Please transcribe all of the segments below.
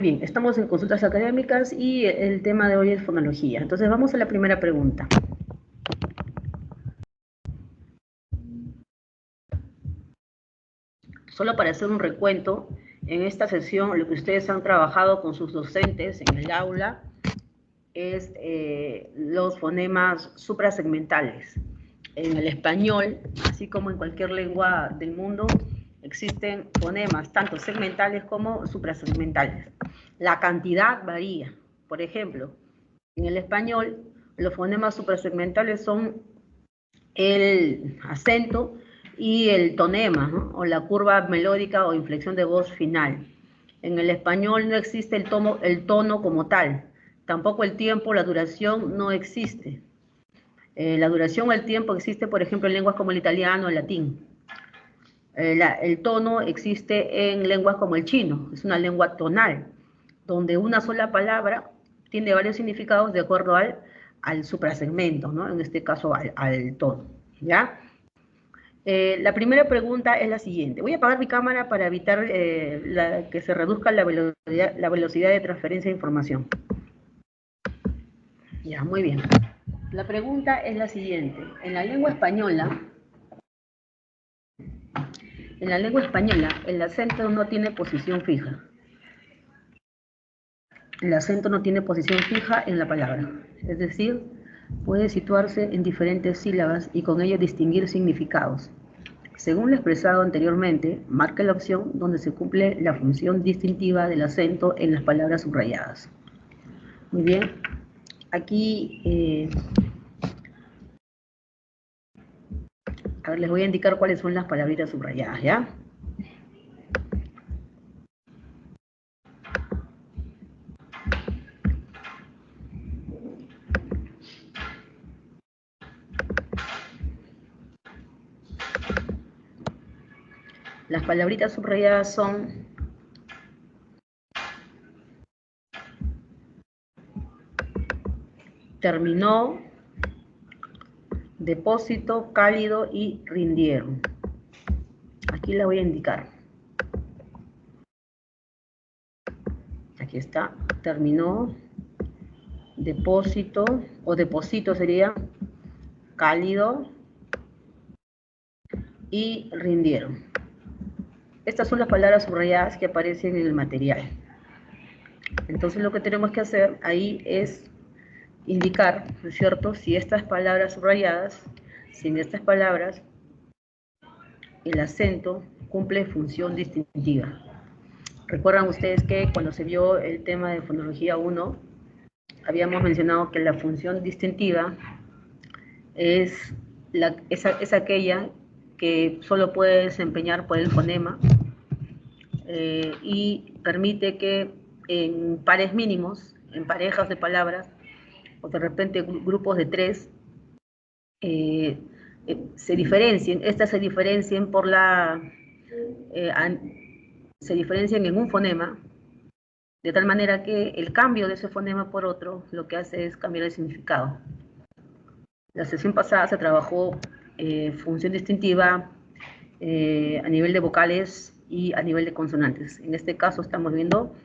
Bien, estamos en consultas académicas y el tema de hoy es fonología. Entonces vamos a la primera pregunta. Solo para hacer un recuento, en esta sesión lo que ustedes han trabajado con sus docentes en el aula es los fonemas suprasegmentales. En el español, así como en cualquier lengua del mundo, existen fonemas tanto segmentales como suprasegmentales. La cantidad varía. Por ejemplo, en el español, los fonemas suprasegmentales son el acento y el tonema, ¿no? O la curva melódica o inflexión de voz final. En el español no existe el tono como tal, tampoco el tiempo, la duración no existe. La duración o el tiempo existe, por ejemplo, en lenguas como el italiano o el latín. El tono existe en lenguas como el chino, es una lengua tonal, donde una sola palabra tiene varios significados de acuerdo al suprasegmento, ¿no? En este caso al tono, ¿ya? La primera pregunta es la siguiente. Voy a apagar mi cámara para evitar que se reduzca la velocidad de transferencia de información. Ya, muy bien. La pregunta es la siguiente. En la lengua española, el acento no tiene posición fija. El acento no tiene posición fija en la palabra. Es decir, puede situarse en diferentes sílabas y con ello distinguir significados. Según lo expresado anteriormente, marque la opción donde se cumple la función distintiva del acento en las palabras subrayadas. Muy bien. Aquí, a ver, les voy a indicar cuáles son las palabritas subrayadas, ¿ya? Las palabritas subrayadas son terminó, depósito, cálido y rindieron. Aquí la voy a indicar. Aquí está, terminó, depósito, o deposito sería, cálido y rindieron. Estas son las palabras subrayadas que aparecen en el material. Entonces lo que tenemos que hacer ahí es indicar, ¿no es cierto?, si estas palabras subrayadas, si en estas palabras el acento cumple función distintiva. Recuerdan ustedes que cuando se vio el tema de fonología 1, habíamos mencionado que la función distintiva es aquella que solo puede desempeñar por el fonema y permite que en pares mínimos, en parejas de palabras, o de repente grupos de 3, se diferencien. Estas se diferencien por se diferencian en un fonema, de tal manera que el cambio de ese fonema por otro lo que hace es cambiar el significado. La sesión pasada se trabajó función distintiva a nivel de vocales y a nivel de consonantes. En este caso estamos viendo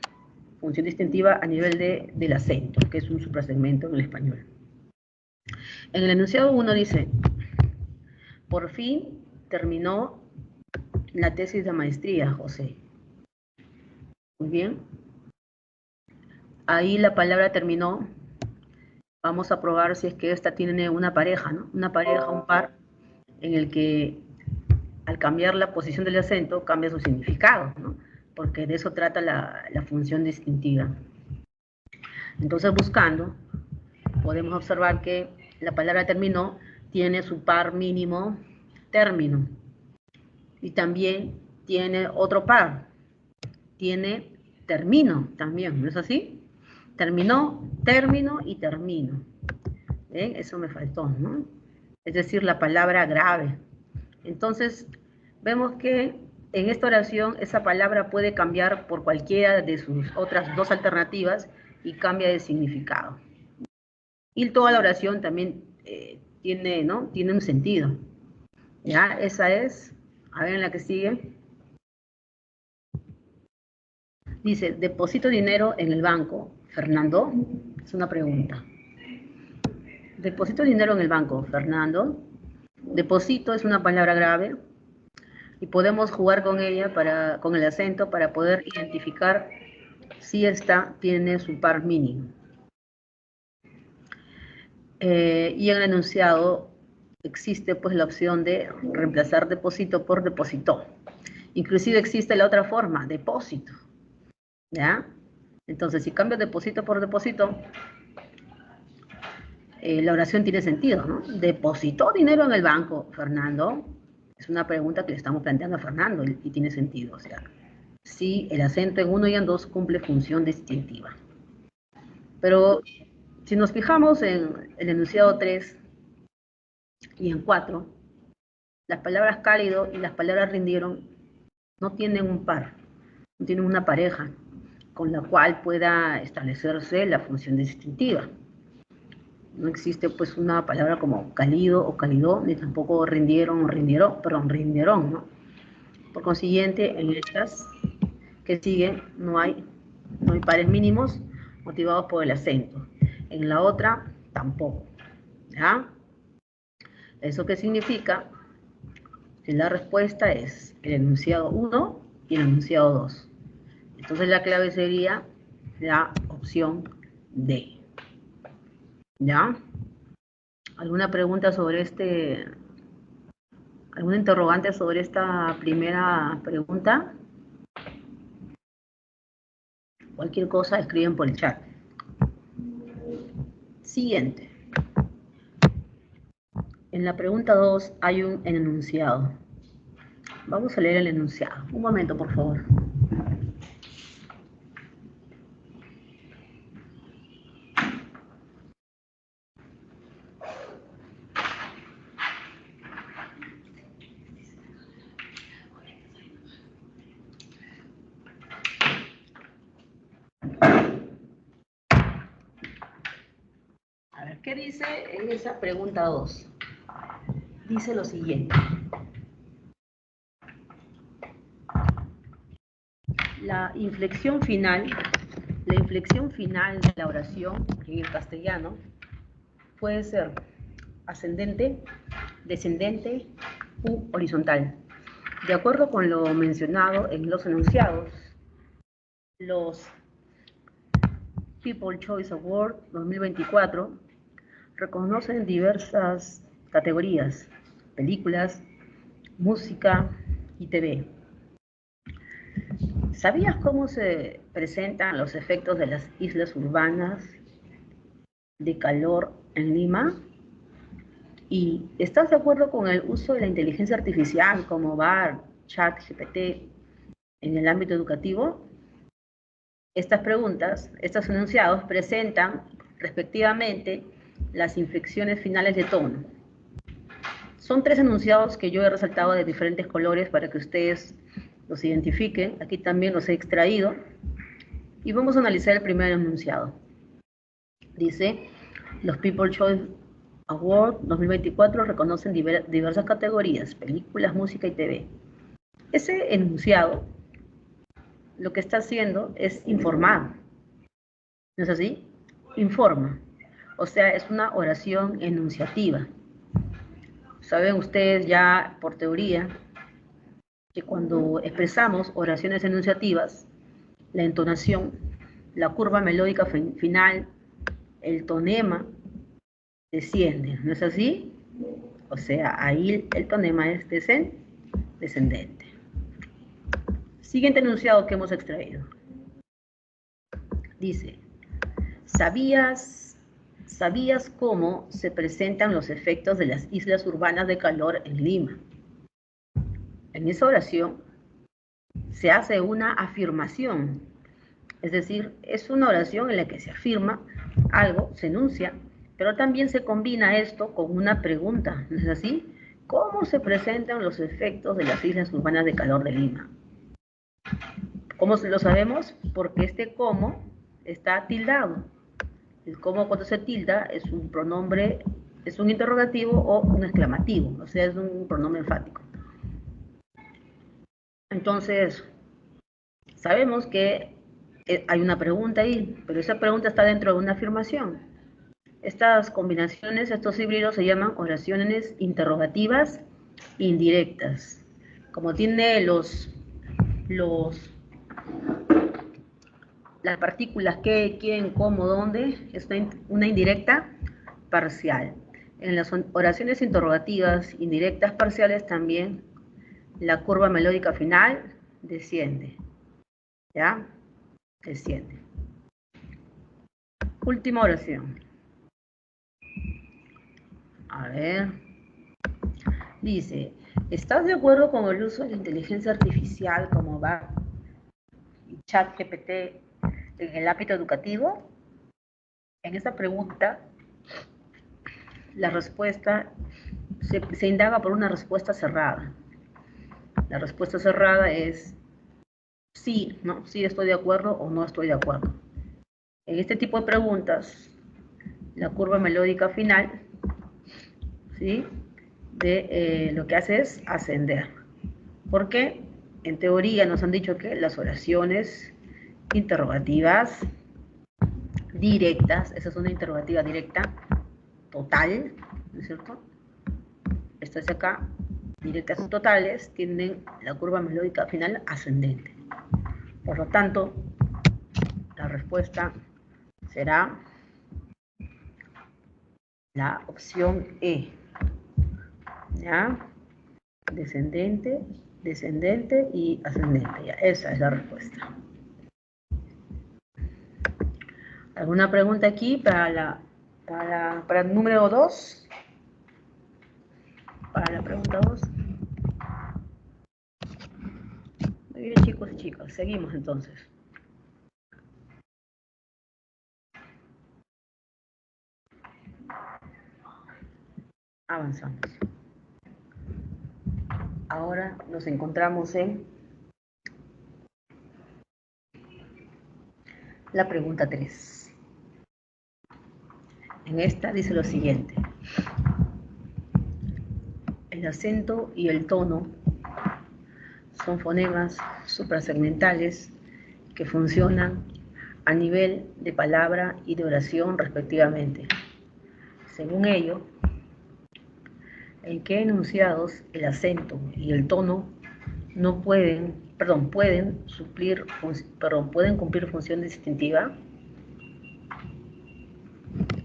función distintiva a nivel del acento, que es un suprasegmento en el español. En el enunciado 1 dice, por fin terminó la tesis de maestría, José. Muy bien. Ahí la palabra terminó. Vamos a probar si es que esta tiene una pareja, ¿no? Una pareja, un par, en el que al cambiar la posición del acento cambia su significado, ¿no? Porque de eso trata la función distintiva. Entonces, buscando, podemos observar que la palabra terminó tiene su par mínimo término. Y también tiene otro par. Tiene termino también, ¿no es así? Terminó, término y termino. ¿Ven? Eso me faltó, ¿no? Es decir, la palabra grave. Entonces, vemos que en esta oración esa palabra puede cambiar por cualquiera de sus otras dos alternativas y cambia de significado. Y toda la oración también tiene, ¿no? Tiene un sentido. ¿Ya? Esa es, a ver en la que sigue. Dice, deposito dinero en el banco. Fernando, es una pregunta. Deposito dinero en el banco, Fernando. Deposito es una palabra grave y podemos jugar con ella con el acento para poder identificar si esta tiene su par mínimo. Y en el enunciado existe pues la opción de reemplazar depósito por depositó. Inclusive existe la otra forma, depósito. ¿Ya? Entonces, si cambio depósito por depósito, la oración tiene sentido, ¿no? ¿Depositó dinero en el banco, Fernando? Es una pregunta que le estamos planteando a Fernando y tiene sentido. O sea, si el acento en 1 y en 2 cumple función distintiva. Pero si nos fijamos en el enunciado 3 y en 4, las palabras cálido y las palabras rindieron no tienen un par, no tienen una pareja con la cual pueda establecerse la función distintiva. No existe pues una palabra como cálido o calidó, ni tampoco rindieron o rindieron, ¿no? Por consiguiente, en estas que siguen no hay pares mínimos motivados por el acento. En la otra, tampoco. ¿Ya? ¿Eso qué significa? Que la respuesta es el enunciado 1 y el enunciado 2. Entonces la clave sería la opción D. ¿Ya? ¿Alguna pregunta sobre alguna interrogante sobre esta primera pregunta? Cualquier cosa escriben por el chat. Siguiente. En la pregunta 2 hay un enunciado. Vamos a leer el enunciado. Un momento, por favor. A ver, ¿qué dice en esa pregunta 2? Dice lo siguiente. La inflexión final de la oración en el castellano puede ser ascendente, descendente u horizontal. De acuerdo con lo mencionado en los enunciados, los People's Choice Award 2024 reconocen diversas categorías: películas, música y TV. ¿Sabías cómo se presentan los efectos de las islas urbanas de calor en Lima? ¿Y estás de acuerdo con el uso de la inteligencia artificial como BART, ChatGPT en el ámbito educativo? Estas preguntas, estos enunciados presentan respectivamente las inflexiones finales de tono. Son 3 enunciados que yo he resaltado de diferentes colores para que ustedes los identifiquen. Aquí también los he extraído. Y vamos a analizar el primer enunciado. Dice, los People's Choice Award 2024 reconocen diversas categorías: películas, música y TV. Ese enunciado lo que está haciendo es informar. ¿No es así? Informa. O sea, es una oración enunciativa. Saben ustedes ya por teoría que cuando expresamos oraciones enunciativas, la entonación, la curva melódica final, el tonema desciende, ¿no es así? O sea, ahí el tonema es descendente. Siguiente enunciado que hemos extraído. Dice, ¿sabías cómo se presentan los efectos de las islas urbanas de calor en Lima? En esa oración se hace una afirmación, es decir, es una oración en la que se afirma algo, se enuncia, pero también se combina esto con una pregunta, ¿no es así? ¿Cómo se presentan los efectos de las islas urbanas de calor de Lima? ¿Cómo lo sabemos? Porque este cómo está tildado. El cómo, cuando se tilda, es un pronombre, es un interrogativo o un exclamativo, o sea, es un pronombre enfático. Entonces, sabemos que Hay una pregunta ahí, pero esa pregunta está dentro de una afirmación. Estas combinaciones, estos híbridos se llaman oraciones interrogativas indirectas. Como tiene las partículas qué, quién, cómo, dónde, es una indirecta parcial. En las oraciones interrogativas indirectas parciales también la curva melódica final desciende. ¿Ya? Desciende. Última oración. A ver. Dice, ¿estás de acuerdo con el uso de la inteligencia artificial como va y ChatGPT en el ámbito educativo? En esta pregunta, la respuesta se indaga por una respuesta cerrada. La respuesta cerrada es sí, ¿no? Sí estoy de acuerdo o no estoy de acuerdo. En este tipo de preguntas, la curva melódica final, ¿sí? Lo que hace es ascender. Porque en teoría nos han dicho que las oraciones interrogativas directas, esa es una interrogativa directa total, ¿no es cierto? Estas de acá, directas totales, tienen la curva melódica final ascendente. Por lo tanto, la respuesta será la opción E. ¿Ya? Descendente, descendente y ascendente. Ya, esa es la respuesta. ¿Alguna pregunta aquí para el número 2? Para la pregunta 2. Muy bien, chicos y chicas. Seguimos entonces. Avanzamos. Ahora nos encontramos en la pregunta 3. En esta dice lo siguiente. El acento y el tono son fonemas suprasegmentales que funcionan a nivel de palabra y de oración respectivamente. Según ello, ¿en qué enunciados el acento y el tono no pueden cumplir función distintiva?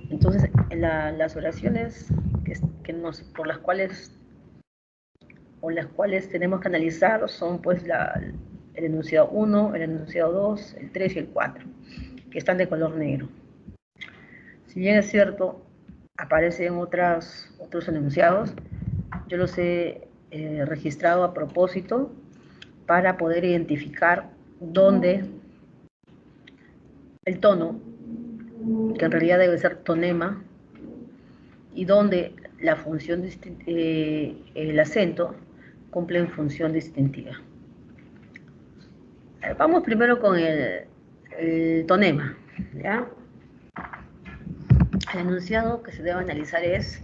Entonces, las oraciones por las cuales tenemos que analizar son pues el enunciado 1, el enunciado 2, el 3 y el 4, que están de color negro. Si bien es cierto, aparecen otros enunciados, yo los he registrado a propósito para poder identificar dónde el tono, que en realidad debe ser tonema, y dónde el acento cumple en función distintiva. Vamos primero con el tonema, ¿ya? El enunciado que se debe analizar es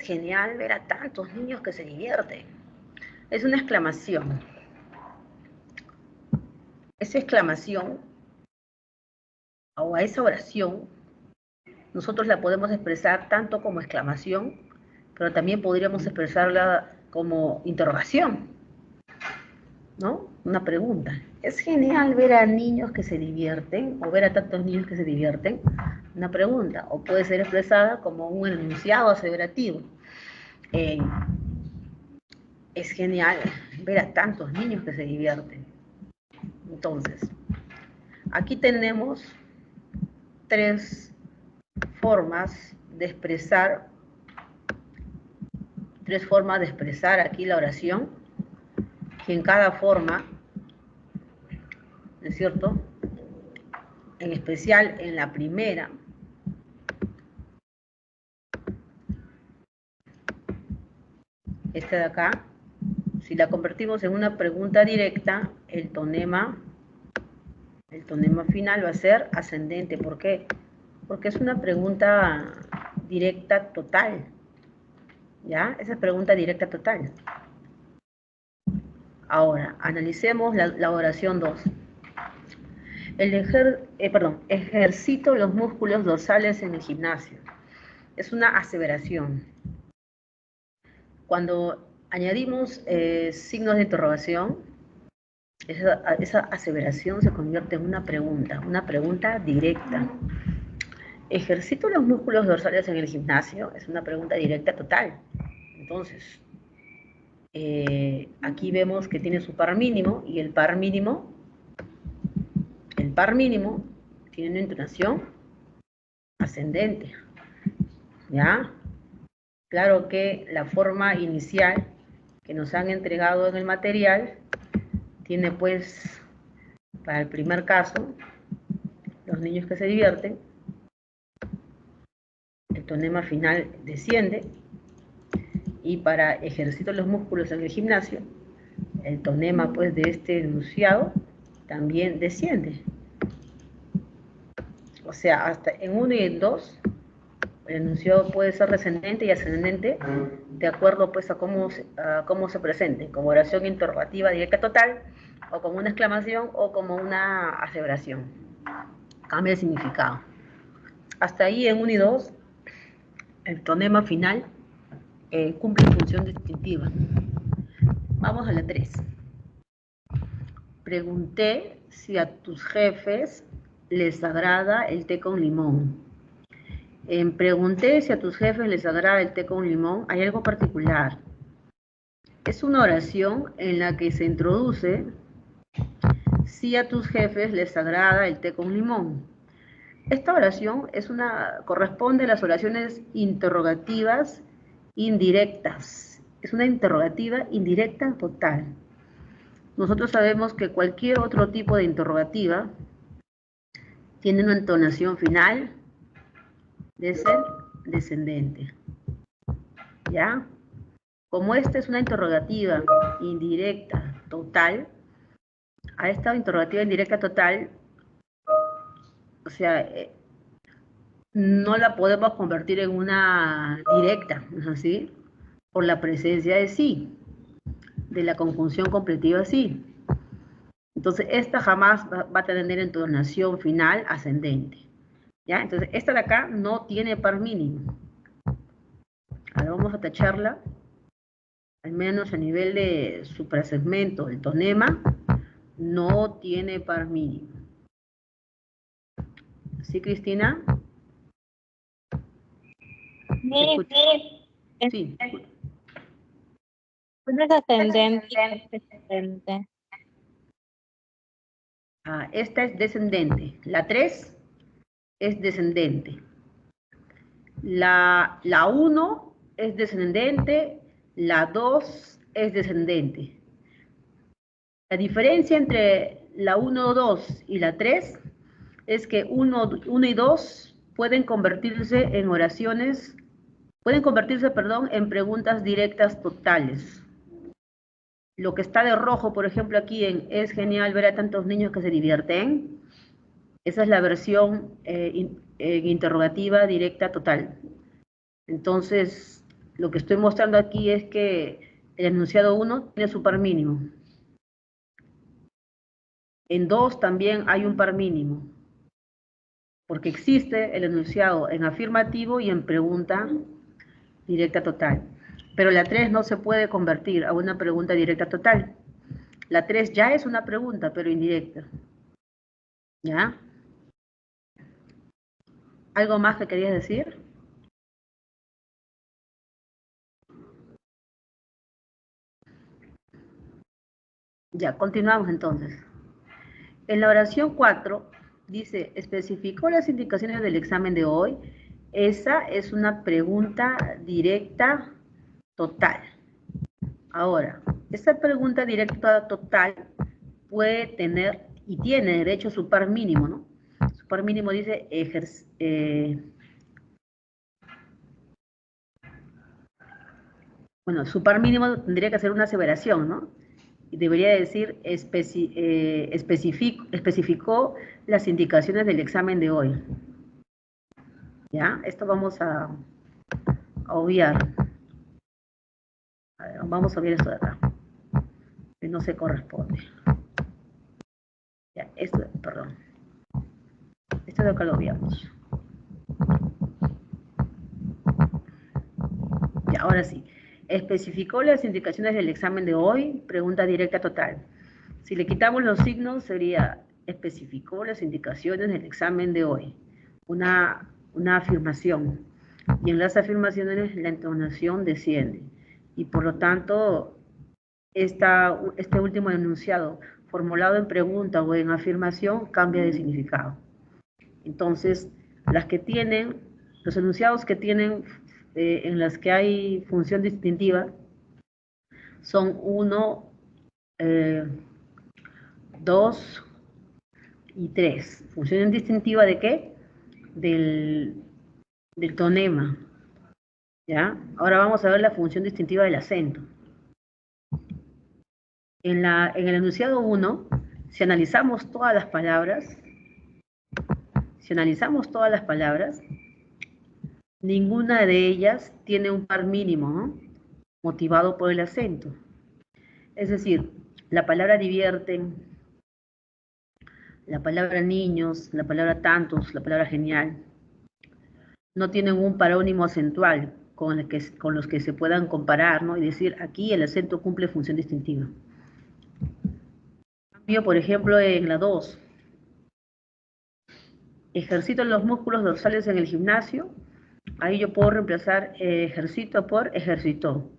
genial ver a tantos niños que se divierten. Es una exclamación. Esa exclamación o a esa oración nosotros la podemos expresar tanto como exclamación, pero también podríamos expresarla como interrogación, ¿no? Una pregunta. Es genial ver a niños que se divierten o ver a tantos niños que se divierten. Una pregunta. O puede ser expresada como un enunciado aseverativo. Es genial ver a tantos niños que se divierten. Entonces, aquí tenemos tres formas de expresar aquí la oración, que en cada forma, ¿no es cierto? En especial en la primera, esta de acá, si la convertimos en una pregunta directa, el tonema final va a ser ascendente. ¿Por qué? Porque es una pregunta directa total. ¿Ya? Esa es pregunta directa total. Ahora, analicemos la oración 2. Ejercito los músculos dorsales en el gimnasio. Es una aseveración. Cuando añadimos signos de interrogación, esa aseveración se convierte en una pregunta directa. ¿Ejercito los músculos dorsales en el gimnasio? Es una pregunta directa total. Entonces, aquí vemos que tiene su par mínimo, y el par mínimo tiene una entonación ascendente, ¿ya? Claro que la forma inicial que nos han entregado en el material tiene, pues, para el primer caso, los niños que se divierten, el tonema final desciende, y para ejercito los músculos en el gimnasio, el tonema, pues, de este enunciado también desciende. O sea, hasta en 1 y en 2, el enunciado puede ser descendente y ascendente de acuerdo, pues, a cómo se presente, como oración interrogativa directa total, o como una exclamación, o como una aseveración. Cambia de significado. Hasta ahí, en 1 y 2, el tonema final cumple función distintiva. Vamos a la 3. Pregunté si a tus jefes les agrada el té con limón. Pregunté si a tus jefes les agrada el té con limón. Hay algo particular. Es una oración en la que se introduce si a tus jefes les agrada el té con limón. Esta oración corresponde a las oraciones interrogativas indirectas. Es una interrogativa indirecta total. Nosotros sabemos que cualquier otro tipo de interrogativa tiene una entonación final descendente. ¿Ya? Como esta es una interrogativa indirecta total, a esta interrogativa indirecta total, o sea, no la podemos convertir en una directa, ¿no es así? Por la presencia de sí, de la conjunción completiva sí. Entonces, esta jamás va a tener entonación final ascendente. ¿Ya? Entonces, esta de acá no tiene par mínimo. Ahora vamos a tacharla, al menos a nivel de suprasegmento. El tonema no tiene par mínimo. ¿Sí, Cristina? Sí. Es ascendente y descendente. Esta es descendente. La 3 es descendente. La 1 es descendente. La 2 es descendente. La diferencia entre la 1, 2 y la 3 es que 1 y 2 pueden convertirse, en preguntas directas totales. Lo que está de rojo, por ejemplo, aquí en es genial ver a tantos niños que se divierten. Esa es la versión interrogativa directa total. Entonces, lo que estoy mostrando aquí es que el enunciado 1 tiene su par mínimo. En 2 también hay un par mínimo, porque existe el enunciado en afirmativo y en pregunta directa total. Pero la 3 no se puede convertir a una pregunta directa total. La 3 ya es una pregunta, pero indirecta. ¿Ya? ¿Algo más que querías decir? Ya, continuamos entonces. En la oración 4 dice, ¿especificó las indicaciones del examen de hoy? Esa es una pregunta directa total. Ahora, esa pregunta directa total puede tener y tiene derecho a su par mínimo, ¿no? Su par mínimo dice bueno, su par mínimo tendría que ser una aseveración, ¿no? Y debería decir especificó las indicaciones del examen de hoy. ¿Ya? Esto vamos a obviar. A ver, vamos a obviar esto de acá, que no se corresponde. Ya, esto, perdón. Esto de acá lo veamos. Ya, ahora sí. ¿Especificó las indicaciones del examen de hoy? Pregunta directa total. Si le quitamos los signos, sería especificó las indicaciones del examen de hoy. Una afirmación. Y en las afirmaciones la entonación desciende. Y por lo tanto, este último enunciado, formulado en pregunta o en afirmación, cambia de significado. Entonces, los enunciados que tienen, en las que hay función distintiva, son 1, 2 y 3. ¿Función distintiva de qué? Del tonema. ¿Ya? Ahora vamos a ver la función distintiva del acento. En el enunciado 1, si analizamos todas las palabras, ninguna de ellas tiene un par mínimo, ¿no? Motivado por el acento. Es decir, la palabra divierten, la palabra niños, la palabra tantos, la palabra genial, no tienen un parónimo acentual con los que se puedan comparar, ¿no? Y decir, aquí el acento cumple función distintiva. Cambio, por ejemplo, en la 2. Ejercito los músculos dorsales en el gimnasio. Ahí yo puedo reemplazar ejercito por ejercitó.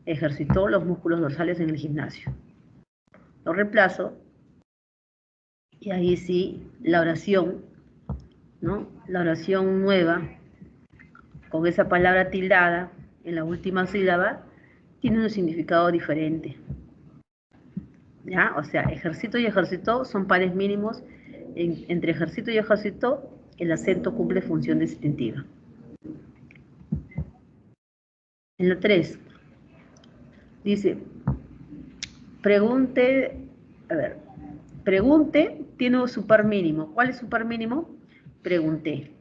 Ejercitó los músculos dorsales en el gimnasio. Lo reemplazo. Y ahí sí, la oración, ¿no? La oración nueva, con esa palabra tildada en la última sílaba, tiene un significado diferente. ¿Ya? O sea, ejercito y ejercitó son pares mínimos. Entre ejercito y ejercitó, el acento cumple función distintiva. En la 3, dice, pregunte tiene su par mínimo. ¿Cuál es su par mínimo? Pregunté.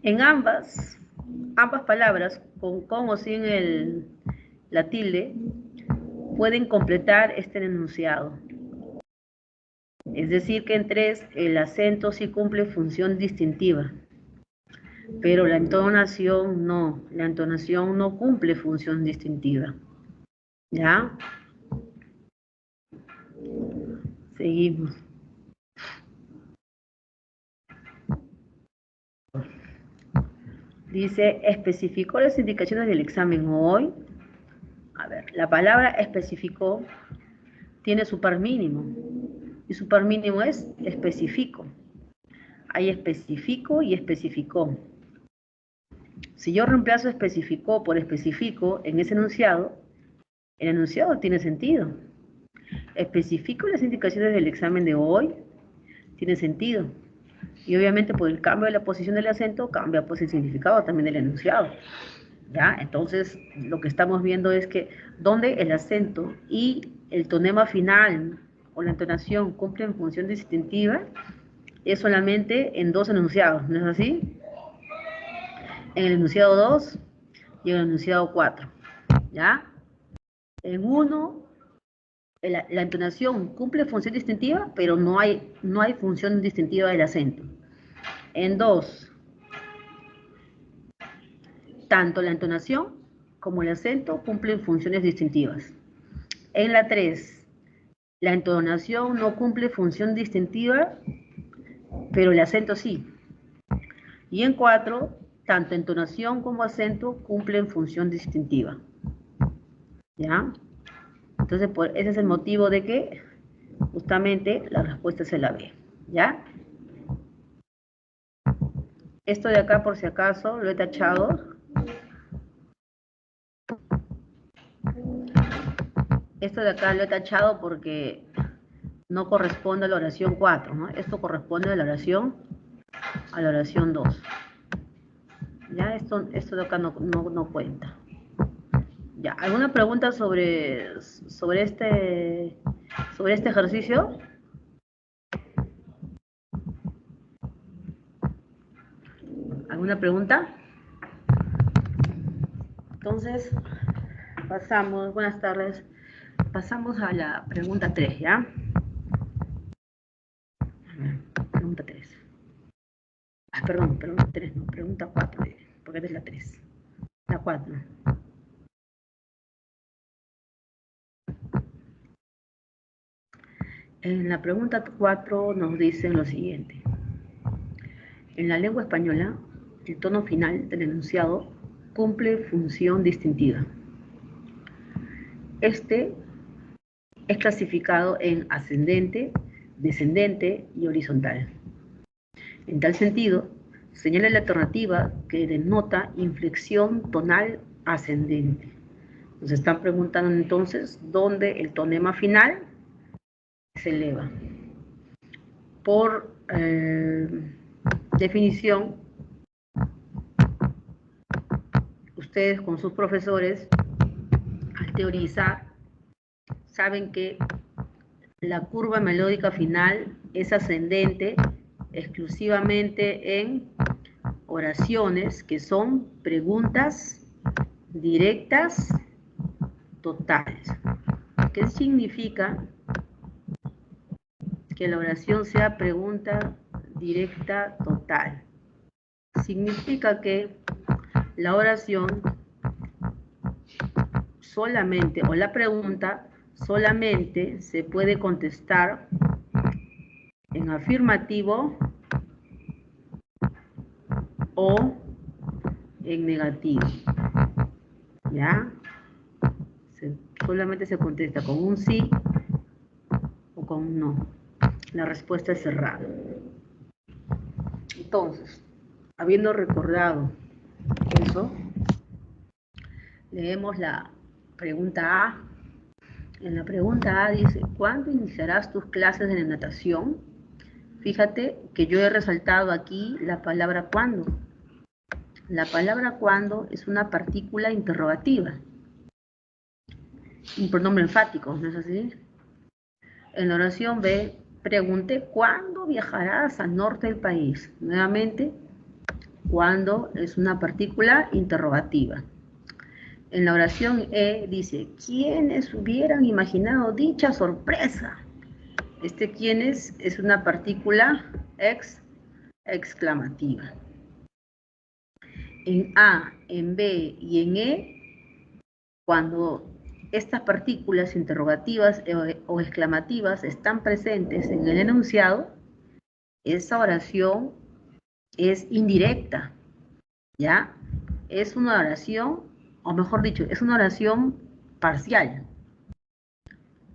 En ambas palabras, con o sin la tilde, pueden completar este enunciado. Es decir, que en 3 el acento sí cumple función distintiva, pero la entonación no cumple función distintiva. ¿Ya? Seguimos. Dice, especificó las indicaciones del examen hoy. A ver, la palabra especificó tiene su par mínimo. Y su par mínimo es especifico. Hay especifico y especificó. Si yo reemplazo especificó por especifico en ese enunciado, el enunciado tiene sentido. Especifico las indicaciones del examen de hoy, tiene sentido. Y obviamente por el cambio de la posición del acento, cambia pues el significado también del enunciado. ¿Ya? Entonces, lo que estamos viendo es que donde el acento y el tonema final o la entonación cumplen función distintiva, es solamente en 2 enunciados, ¿no es así? En el enunciado 2 y en el enunciado 4, ¿ya? En 1, la entonación cumple función distintiva, pero no hay función distintiva del acento. En 2, tanto la entonación como el acento cumplen funciones distintivas. En la 3, la entonación no cumple función distintiva, pero el acento sí. Y en 4, tanto entonación como acento cumplen función distintiva. ¿Ya? Entonces, ese es el motivo de que justamente la respuesta es la B. ¿Ya? Esto de acá, por si acaso, lo he tachado. Esto de acá lo he tachado porque no corresponde a la oración 4, ¿no? Esto corresponde a la oración 2. Ya, esto de acá no cuenta. Ya, ¿alguna pregunta sobre este ejercicio? ¿Alguna pregunta? Entonces, pasamos, buenas tardes, pasamos a la pregunta 3, ¿ya? Pregunta 3. perdón, 3, no, pregunta 4, porque esta es la 3. La 4. En la pregunta 4 nos dicen lo siguiente. En la lengua española, el tono final del enunciado cumple función distintiva. Este es clasificado en ascendente, descendente y horizontal. En tal sentido, señala la alternativa que denota inflexión tonal ascendente. Nos están preguntando entonces dónde el tonema final se eleva. Por definición, ustedes con sus profesores, al teorizar, saben que la curva melódica final es ascendente exclusivamente en oraciones que son preguntas directas totales. ¿Qué significa que la oración sea pregunta directa total? Significa que la oración solamente, o la pregunta solamente se puede contestar en afirmativo o en negativo. ¿Ya? Solamente se contesta con un sí o con un no. La respuesta es cerrada. Entonces, habiendo recordado eso, leemos la pregunta A. En la pregunta A dice, ¿cuándo iniciarás tus clases de natación? Fíjate que yo he resaltado aquí la palabra cuándo. La palabra cuándo es una partícula interrogativa. Un pronombre enfático, ¿no es así? En la oración B, pregunté, ¿cuándo viajarás al norte del país? Nuevamente, cuándo es una partícula interrogativa. En la oración E dice, ¿quiénes hubieran imaginado dicha sorpresa? ¿Quiénes? Es una partícula exclamativa. En A, en B y en E, cuando estas partículas interrogativas o exclamativas están presentes en el enunciado, esa oración es indirecta, ¿ya? Es una oración, o mejor dicho, es una oración parcial.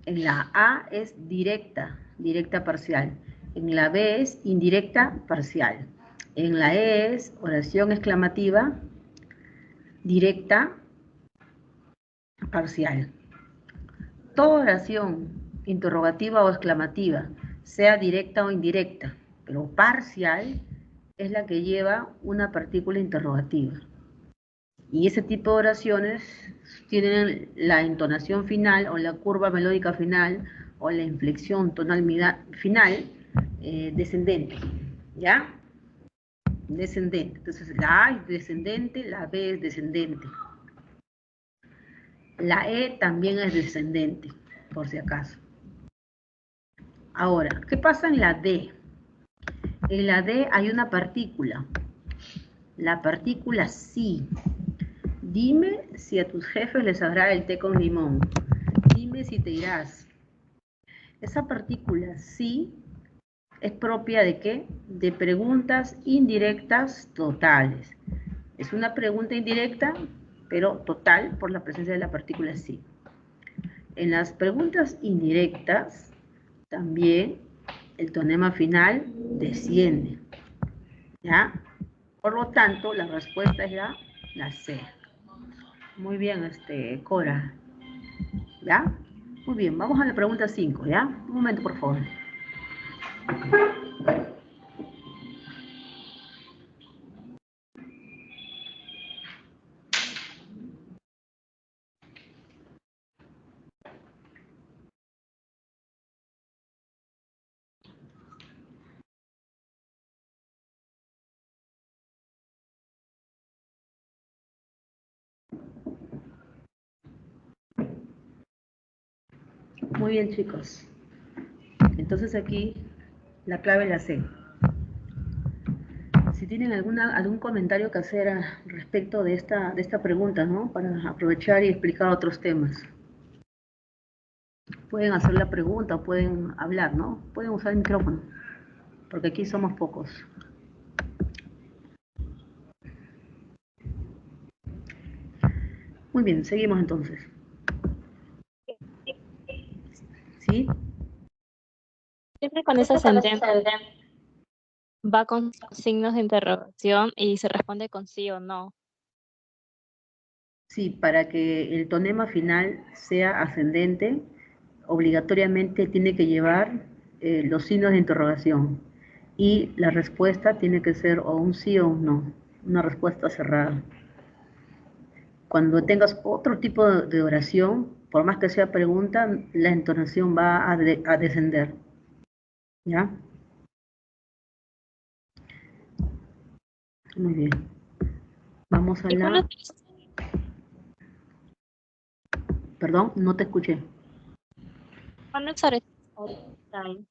En la A es directa, directa parcial. En la B es indirecta parcial. En la E es oración exclamativa, directa parcial. Toda oración interrogativa o exclamativa, sea directa o indirecta, pero parcial, es la que lleva una partícula interrogativa. Y ese tipo de oraciones tienen la entonación final o la curva melódica final o la inflexión tonal final descendente, ¿ya? Descendente. Entonces la A es descendente, la B es descendente. La E también es descendente, por si acaso. Ahora, ¿qué pasa en la D? En la D hay una partícula, la partícula sí. Dime si a tus jefes les sabrá el té con limón. Dime si te irás. Esa partícula sí es propia ¿de qué? De preguntas indirectas totales. Es una pregunta indirecta, pero total por la presencia de la partícula sí. En las preguntas indirectas, también el tonema final desciende. ¿Ya? Por lo tanto, la respuesta es la C. Muy bien, Cora. ¿Ya? Muy bien, vamos a la pregunta 5, ¿ya? Un momento, por favor. Muy bien, chicos. Entonces aquí la clave la C. si tienen algún comentario que hacer respecto de esta pregunta, ¿no? Para aprovechar y explicar otros temas. Pueden hacer la pregunta, pueden hablar, ¿no? Pueden usar el micrófono, porque aquí somos pocos. Muy bien, seguimos entonces. ¿Sí? Siempre con esa sentencia va con signos de interrogación y se responde con sí o no. Sí, para que el tonema final sea ascendente, obligatoriamente tiene que llevar los signos de interrogación. Y la respuesta tiene que ser o un sí o un no, una respuesta cerrada. Cuando tengas otro tipo de oración, por más que sea pregunta, la entonación va a descender. ¿Ya? Muy bien. Vamos a ¿Y cuándo la... Perdón, no te escuché. usar horizontal?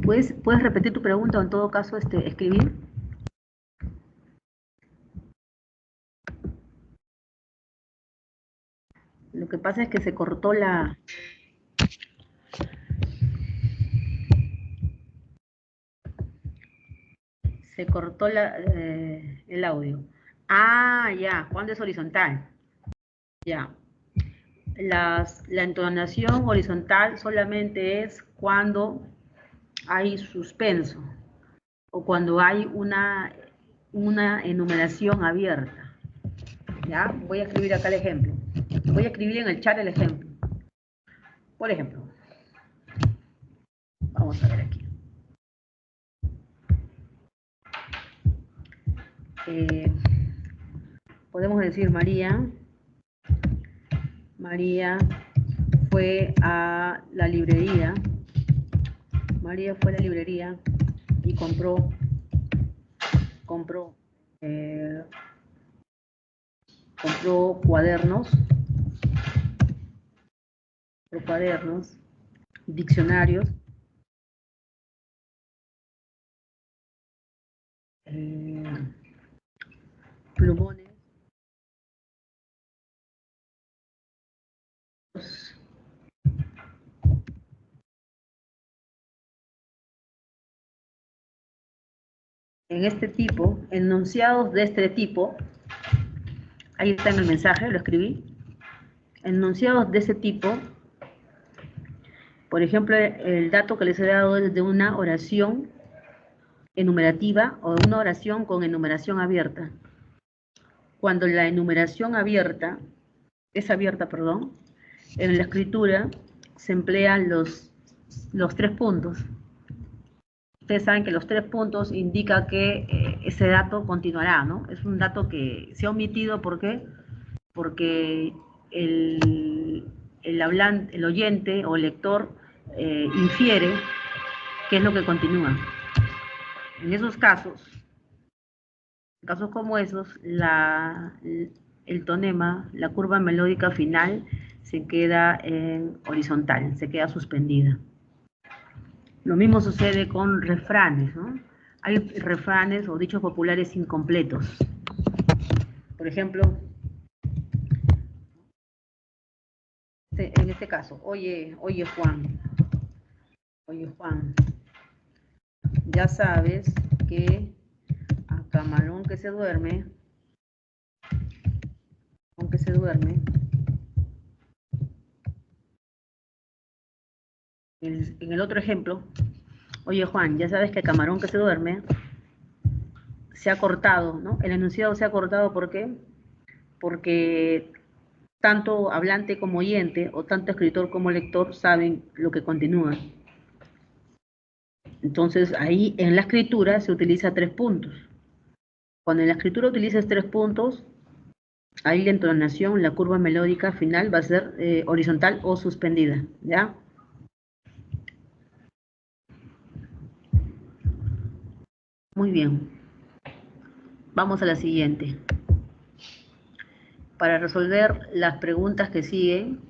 ¿Puedes repetir tu pregunta o en todo caso escribir? Lo que pasa es que se cortó el audio. Ah, ya, cuando es horizontal. Ya. La entonación horizontal solamente es cuando hay suspenso o cuando hay una enumeración abierta. ¿Ya? Voy a escribir acá el ejemplo. Voy a escribir en el chat el ejemplo. Por ejemplo, vamos a ver aquí. Podemos decir María fue a la librería. María fue a la librería y compró cuadernos, diccionarios, plumones, en este tipo, enunciados de este tipo, ahí está en el mensaje, lo escribí, enunciados de ese tipo, por ejemplo, el dato que les he dado es de una oración enumerativa o una oración con enumeración abierta. Cuando la enumeración es abierta, en la escritura se emplean los 3 puntos. Ustedes saben que los 3 puntos indica que ese dato continuará, ¿no? Es un dato que se ha omitido, ¿por qué? Porque el oyente o lector infiere qué es lo que continúa. En esos casos como esos, el tonema, la curva melódica final, se queda en horizontal, se queda suspendida. Lo mismo sucede con refranes, ¿no? Hay refranes o dichos populares incompletos. Por ejemplo, en este caso, oye Juan, ya sabes que a camarón que se duerme, en el otro ejemplo, oye Juan, ya sabes que camarón que se duerme, se ha cortado, ¿no? El enunciado se ha cortado, ¿por qué? Porque tanto hablante como oyente, o tanto escritor como lector, saben lo que continúa. Entonces, ahí en la escritura se utiliza 3 puntos. Cuando en la escritura utilizas 3 puntos, ahí la entonación, la curva melódica final va a ser horizontal o suspendida, ¿ya? Muy bien. Vamos a la siguiente. Para resolver las preguntas que siguen,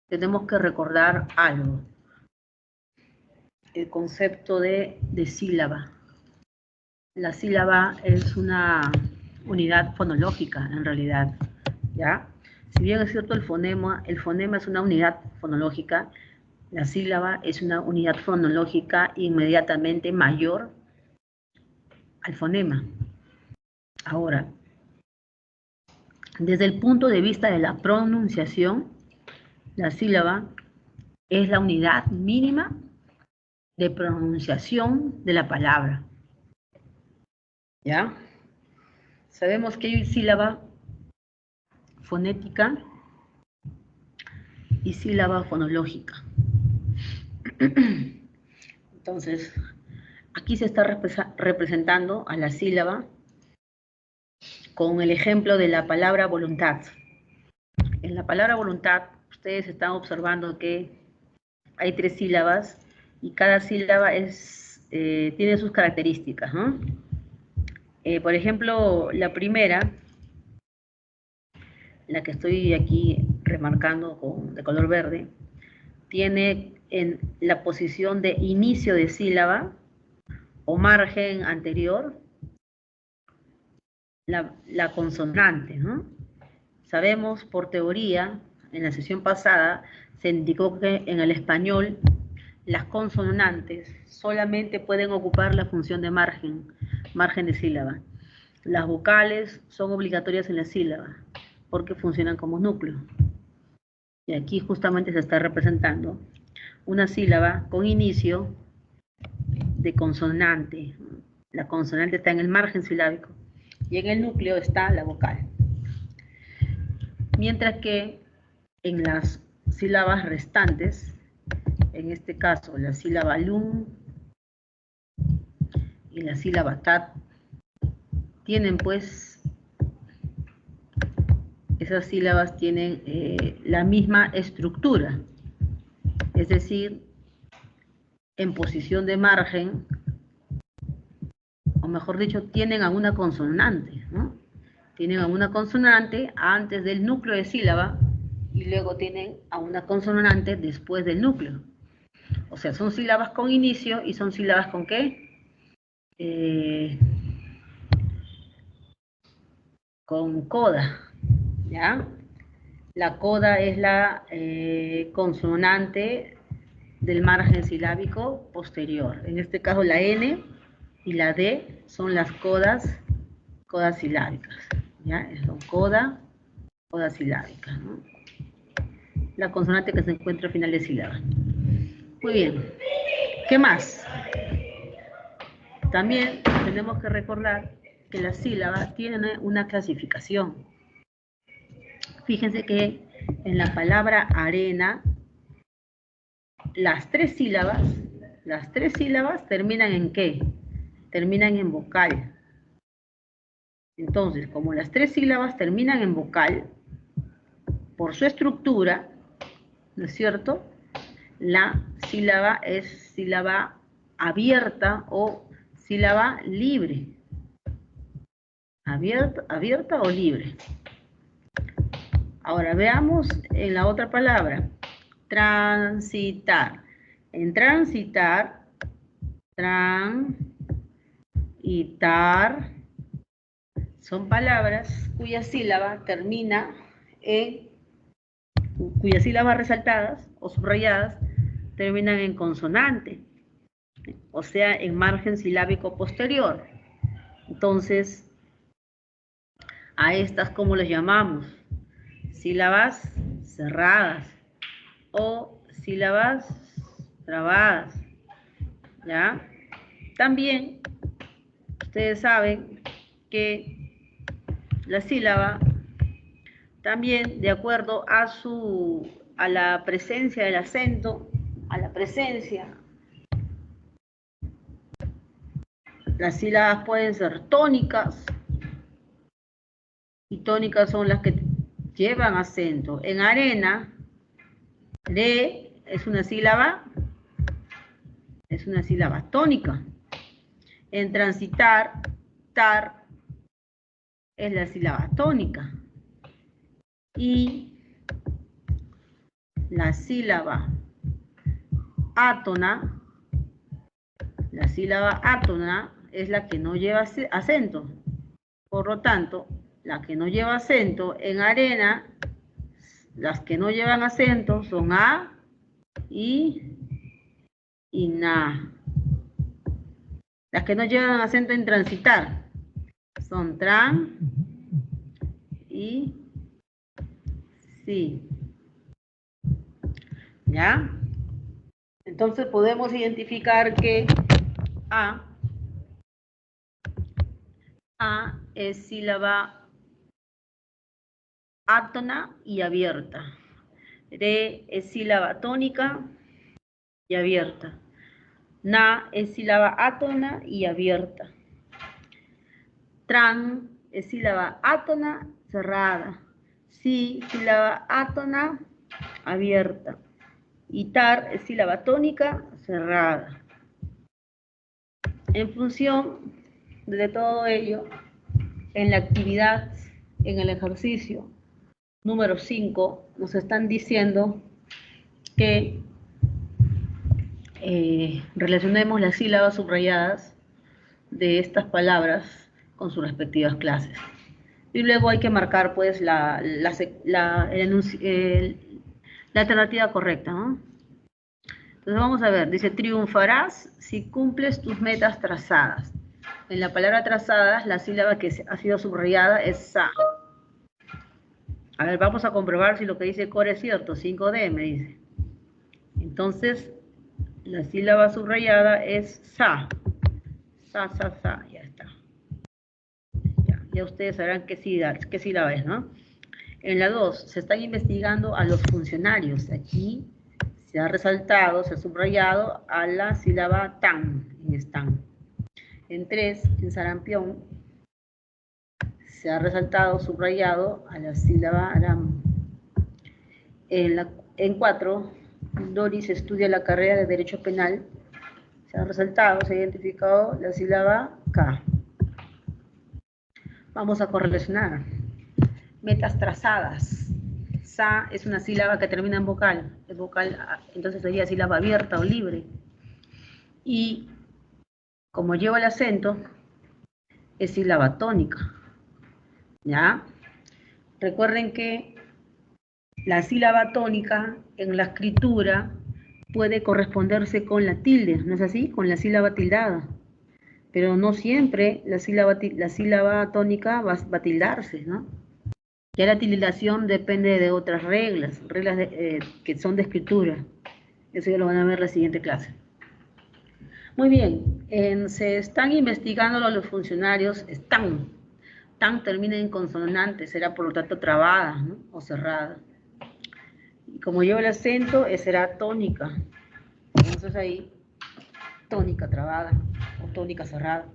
tenemos que recordar algo. el concepto de sílaba. La sílaba es una unidad fonológica, en realidad, ¿ya? Si bien es cierto el fonema es una unidad fonológica, la sílaba es una unidad fonológica inmediatamente mayor al fonema. Ahora, desde el punto de vista de la pronunciación, la sílaba es la unidad mínima de pronunciación de la palabra. ¿Ya? Sabemos que hay sílaba fonética y sílaba fonológica. Entonces, aquí se está representando a la sílaba con el ejemplo de la palabra voluntad. En la palabra voluntad, ustedes están observando que hay 3 sílabas y cada sílaba tiene sus características, ¿no? Por ejemplo, la primera, la que estoy aquí remarcando de color verde, tiene en la posición de inicio de sílaba o margen anterior la consonante, ¿no? Sabemos por teoría, en la sesión pasada, se indicó que en el español las consonantes solamente pueden ocupar la función de margen de sílaba. Las vocales son obligatorias en la sílaba, porque funcionan como núcleo. Y aquí justamente se está representando una sílaba con inicio de consonante. La consonante está en el margen silábico y en el núcleo está la vocal. Mientras que en las sílabas restantes, en este caso la sílaba lum y la sílaba tat, tienen pues, esas sílabas tienen la misma estructura, es decir, en posición de margen, o mejor dicho, tienen a una consonante, ¿no? Tienen a una consonante antes del núcleo de sílaba y luego tienen a una consonante después del núcleo. O sea, son sílabas con inicio y son sílabas con ¿qué? Con coda, ¿ya? La coda es la consonante del margen silábico posterior. En este caso la N y la D son las codas silábicas, ¿ya? Son codas silábicas, ¿no? La consonante que se encuentra al final de sílaba. Muy bien. ¿Qué más? También tenemos que recordar que la sílaba tiene una clasificación. Fíjense que en la palabra arena, las tres sílabas terminan ¿en qué? Terminan en vocal. Entonces, como las 3 sílabas terminan en vocal, por su estructura, ¿no es cierto? La sílaba es sílaba abierta o sílaba libre. Abierta o libre. Ahora veamos en la otra palabra, transitar. En transitar, son palabras cuyas sílabas resaltadas o subrayadas terminan en consonante, o sea, en margen silábico posterior. Entonces, a estas, ¿cómo les llamamos? Sílabas cerradas o sílabas trabadas, ¿ya? También, ustedes saben que la sílaba, también de acuerdo a la presencia del acento, las sílabas pueden ser tónicas, y tónicas son las que llevan acento. En arena, re es una sílaba tónica. En transitar, tar es la sílaba tónica. Y la sílaba átona La sílaba átona es la que no lleva acento. Por lo tanto, la que no lleva acento en arena, las que no llevan acento son a y na. Las que no llevan acento en transitar son tran y sí. ¿Ya? Entonces podemos identificar que A es sílaba átona y abierta. Re es sílaba tónica y abierta. Na es sílaba átona y abierta. Tran es sílaba átona cerrada. Si, sílaba átona abierta. Y tar es sílaba tónica cerrada. En función de todo ello, en la actividad, en el ejercicio número 5, nos están diciendo que relacionemos las sílabas subrayadas de estas palabras con sus respectivas clases. Y luego hay que marcar pues la alternativa correcta, ¿no? Entonces vamos a ver, dice, triunfarás si cumples tus metas trazadas. En la palabra trazadas, la sílaba que ha sido subrayada es sa. A ver, vamos a comprobar si lo que dice Core es cierto. 5D me dice. Entonces, la sílaba subrayada es sa. Sa, ya está. Ya ustedes sabrán qué sílaba es, ¿no? En la 2, se están investigando a los funcionarios. Aquí se ha resaltado, se ha subrayado a la sílaba tan, en están. En 3, en sarampión, se ha resaltado, subrayado a la sílaba aram. En 4, Doris estudia la carrera de Derecho Penal. Se ha resaltado, se ha identificado la sílaba K. Vamos a correlacionar. Metas trazadas. Sa es una sílaba que termina en vocal. Es vocal, entonces sería sílaba abierta o libre. Y como lleva el acento, es sílaba tónica. ¿Ya? Recuerden que la sílaba tónica en la escritura puede corresponderse con la tilde, ¿no es así? Con la sílaba tildada. Pero no siempre la sílaba tónica va a tildarse, ¿no? Ya la tildación depende de otras reglas que son de escritura. Eso ya lo van a ver en la siguiente clase. Muy bien, se están investigando los funcionarios, tan termina en consonante, será por lo tanto trabada, ¿no? O cerrada. Y como lleva el acento, será tónica. Entonces ahí, tónica trabada o tónica cerrada.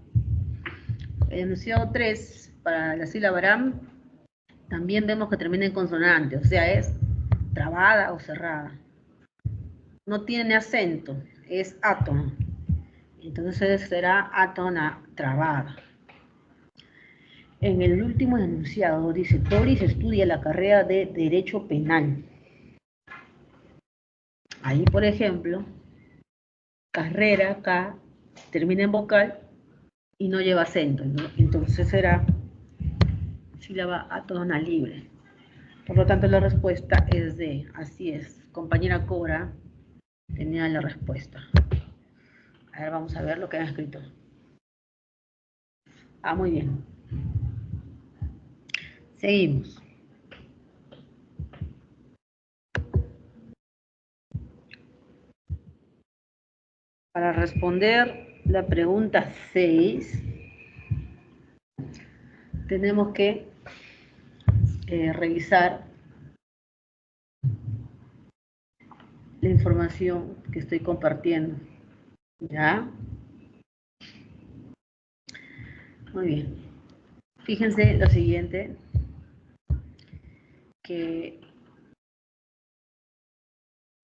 El enunciado 3, para la sílaba ram, también vemos que termina en consonante, o sea, es trabada o cerrada. No tiene acento, es átono. Entonces será átona trabada. En el último enunciado dice, Doris estudia la carrera de Derecho Penal. Ahí, por ejemplo, carrera, K, termina en vocal y no lleva acento, ¿no? Entonces será sílaba átona libre. Por lo tanto, la respuesta es D. Así es. Compañera Cora tenía la respuesta. A ver, vamos a ver lo que han escrito. Muy bien. Seguimos. Para responder la pregunta 6, tenemos que revisar la información que estoy compartiendo. ¿Ya? Muy bien. Fíjense lo siguiente, que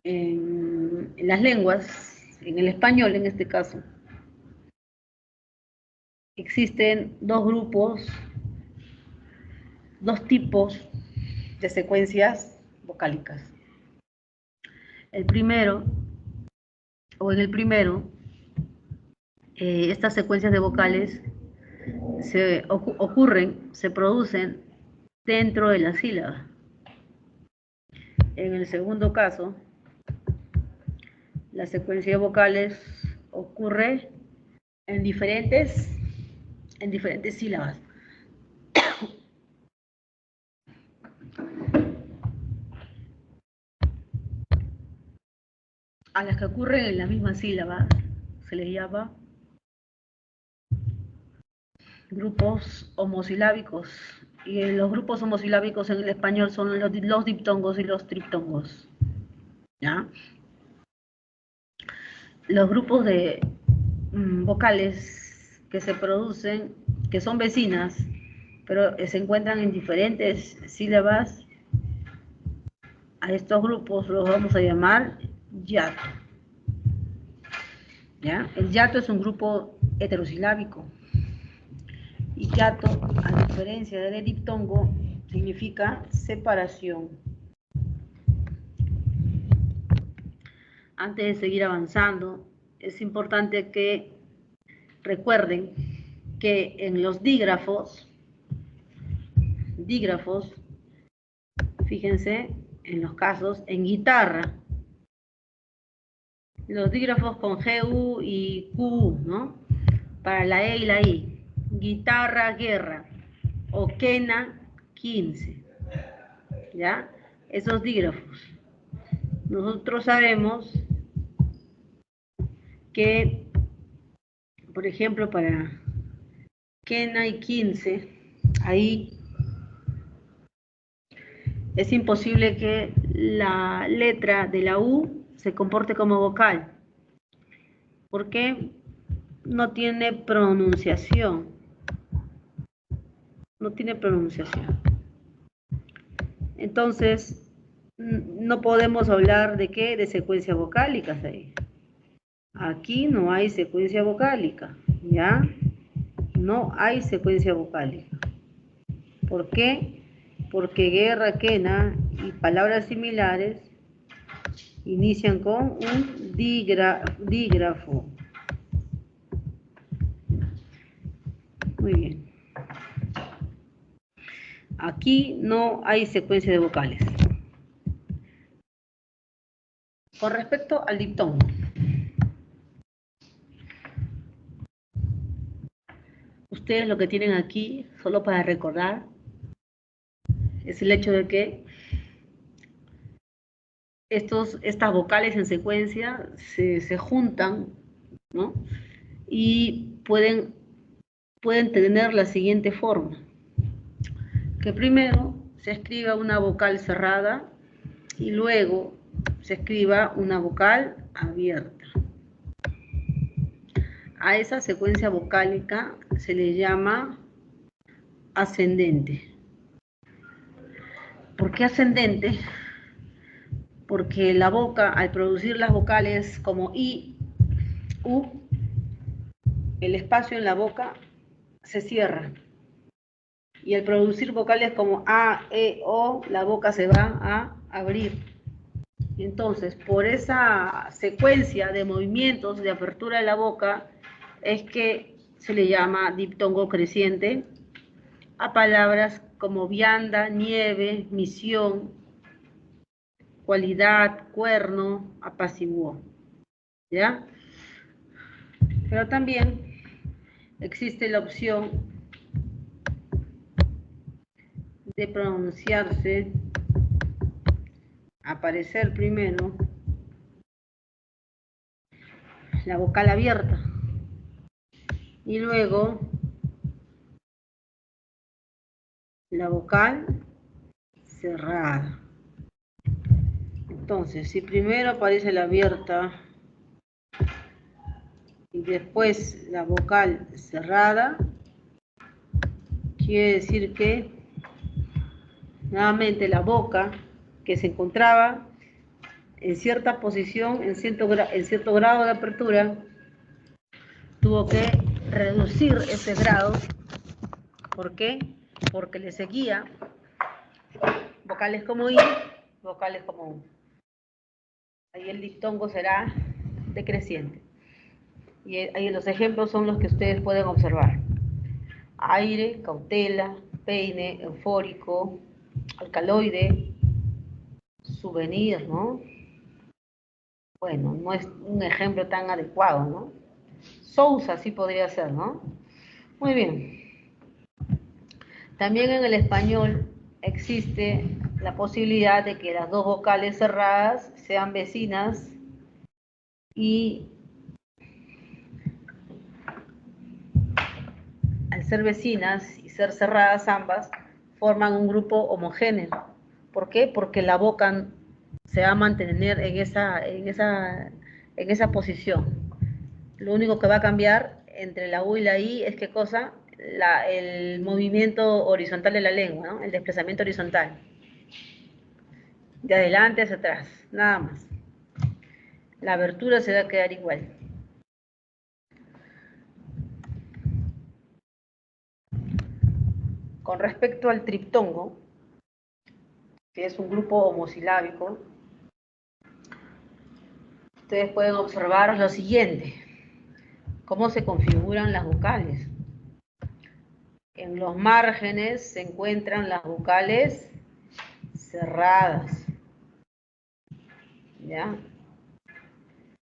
en las lenguas, en el español en este caso, existen dos grupos, dos tipos de secuencias vocálicas. En el primero, estas secuencias de vocales se producen dentro de la sílaba. En el segundo caso, la secuencia de vocales ocurre en diferentes sílabas. A las que ocurren en la misma sílaba se les llama grupos homosilábicos. Y los grupos homosilábicos en el español son los diptongos y los triptongos. ¿Ya? Los grupos de vocales que se producen, que son vecinas, pero se encuentran en diferentes sílabas, a estos grupos los vamos a llamar hiato. ¿Ya? El hiato es un grupo heterosilábico. Y hiato, a diferencia del diptongo, significa separación. Antes de seguir avanzando, es importante que recuerden que en los dígrafos, fíjense en los casos, en guitarra, los dígrafos con GU y QU, ¿no? Para la E y la I, guitarra, guerra, o quena, 15, ¿ya? Esos dígrafos. Nosotros sabemos que, por ejemplo, para quena y 15, ahí es imposible que la letra de la U se comporte como vocal, porque no tiene pronunciación. No tiene pronunciación. Entonces, no podemos hablar de qué, de secuencias vocálicas ahí. Aquí no hay secuencia vocálica, ¿ya? No hay secuencia vocálica. ¿Por qué? Porque guerra, quena y palabras similares inician con un dígrafo. Muy bien. Aquí no hay secuencia de vocales. Con respecto al diptongo, ustedes lo que tienen aquí, solo para recordar, es el hecho de que estas vocales en secuencia se juntan, ¿no? Y pueden tener la siguiente forma. Que primero se escriba una vocal cerrada y luego se escriba una vocal abierta. A esa secuencia vocálica se le llama ascendente. ¿Por qué ascendente? Porque la boca, al producir las vocales como I, U, el espacio en la boca se cierra. Y al producir vocales como A, E, O, la boca se va a abrir. Entonces, por esa secuencia de movimientos de apertura de la boca, es que se le llama diptongo creciente a palabras como vianda, nieve, misión, cualidad, cuerno, apaciguó. ¿Ya? Pero también existe la opción de pronunciarse, aparecer primero la vocal abierta y luego la vocal cerrada. Entonces, si primero aparece la abierta y después la vocal cerrada, quiere decir que nuevamente la boca que se encontraba en cierta posición, en cierto grado de apertura, tuvo que reducir ese grado. ¿Por qué? Porque le seguía vocales como I, vocales como U. Ahí el diptongo será decreciente. Y ahí los ejemplos son los que ustedes pueden observar. Aire, cautela, peine, eufórico, alcaloide, souvenir, ¿no? Bueno, no es un ejemplo tan adecuado, ¿no? Sousa sí podría ser, ¿no? Muy bien. También en el español existe la posibilidad de que las dos vocales cerradas sean vecinas y al ser vecinas y ser cerradas ambas, forman un grupo homogéneo. ¿Por qué? Porque la boca se va a mantener en esa posición. Lo único que va a cambiar entre la U y la I es qué cosa, el movimiento horizontal de la lengua, ¿no? El desplazamiento horizontal. De adelante hacia atrás, nada más. La abertura se va a quedar igual. Con respecto al triptongo, que es un grupo homosilábico, ustedes pueden observar lo siguiente. Cómo se configuran las vocales. En los márgenes se encuentran las vocales cerradas. ¿Ya?